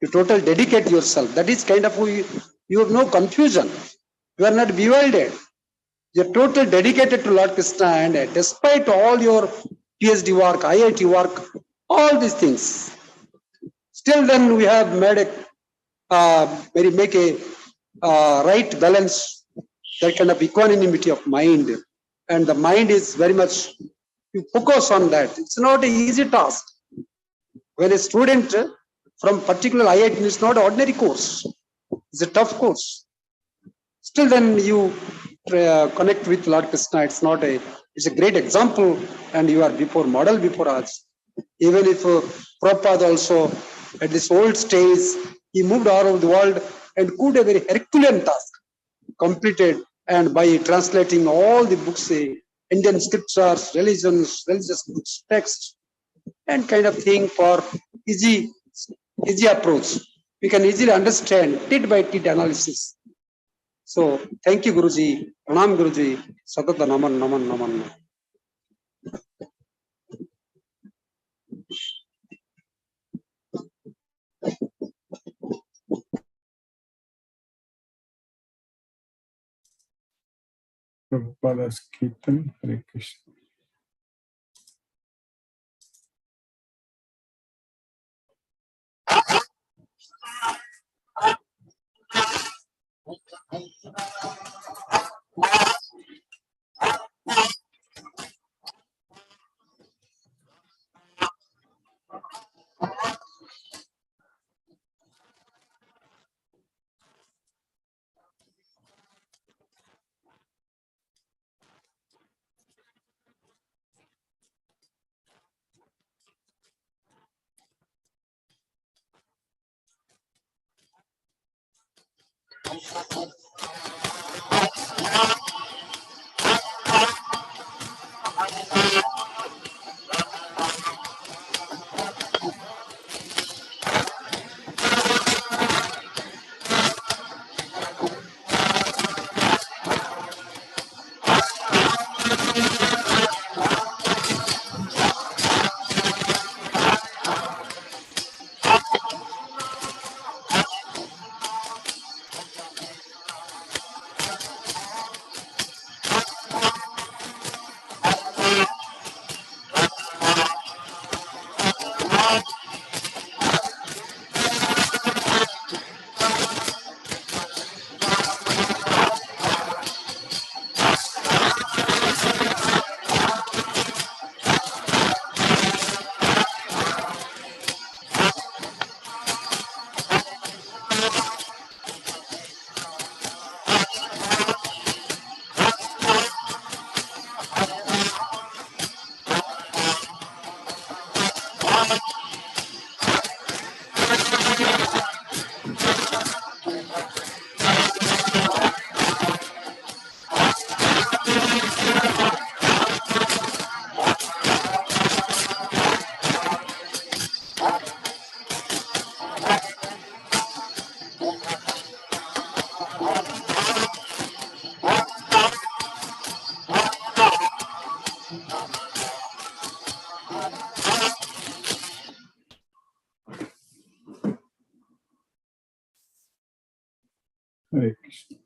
you totally dedicate yourself. That is kind of you have no confusion. You are not bewildered. You are totally dedicated to Lord Krishna, and despite all your PhD work, IIT work, all these things, still then we have made make a right balance, that kind of equanimity of mind, and the mind is very much, you focus on that. It's not an easy task. When a student from particular IIT, it's not an ordinary course, it's a tough course. Still then you connect with Lord Krishna. It's a great example, and you are model before us. Even if Prabhupada also at this old stage, he moved all over the world and could a very Herculean task completed, and by translating all the books, Indian scriptures, religious books, texts, and kind of thing for easy approach. We can easily understand tit by tit analysis. So thank you, Guruji. Pranam, Guruji. Satata Naman Naman Naman. Prabhupada's Kirtan, Hare Krishna. Hare Krishna.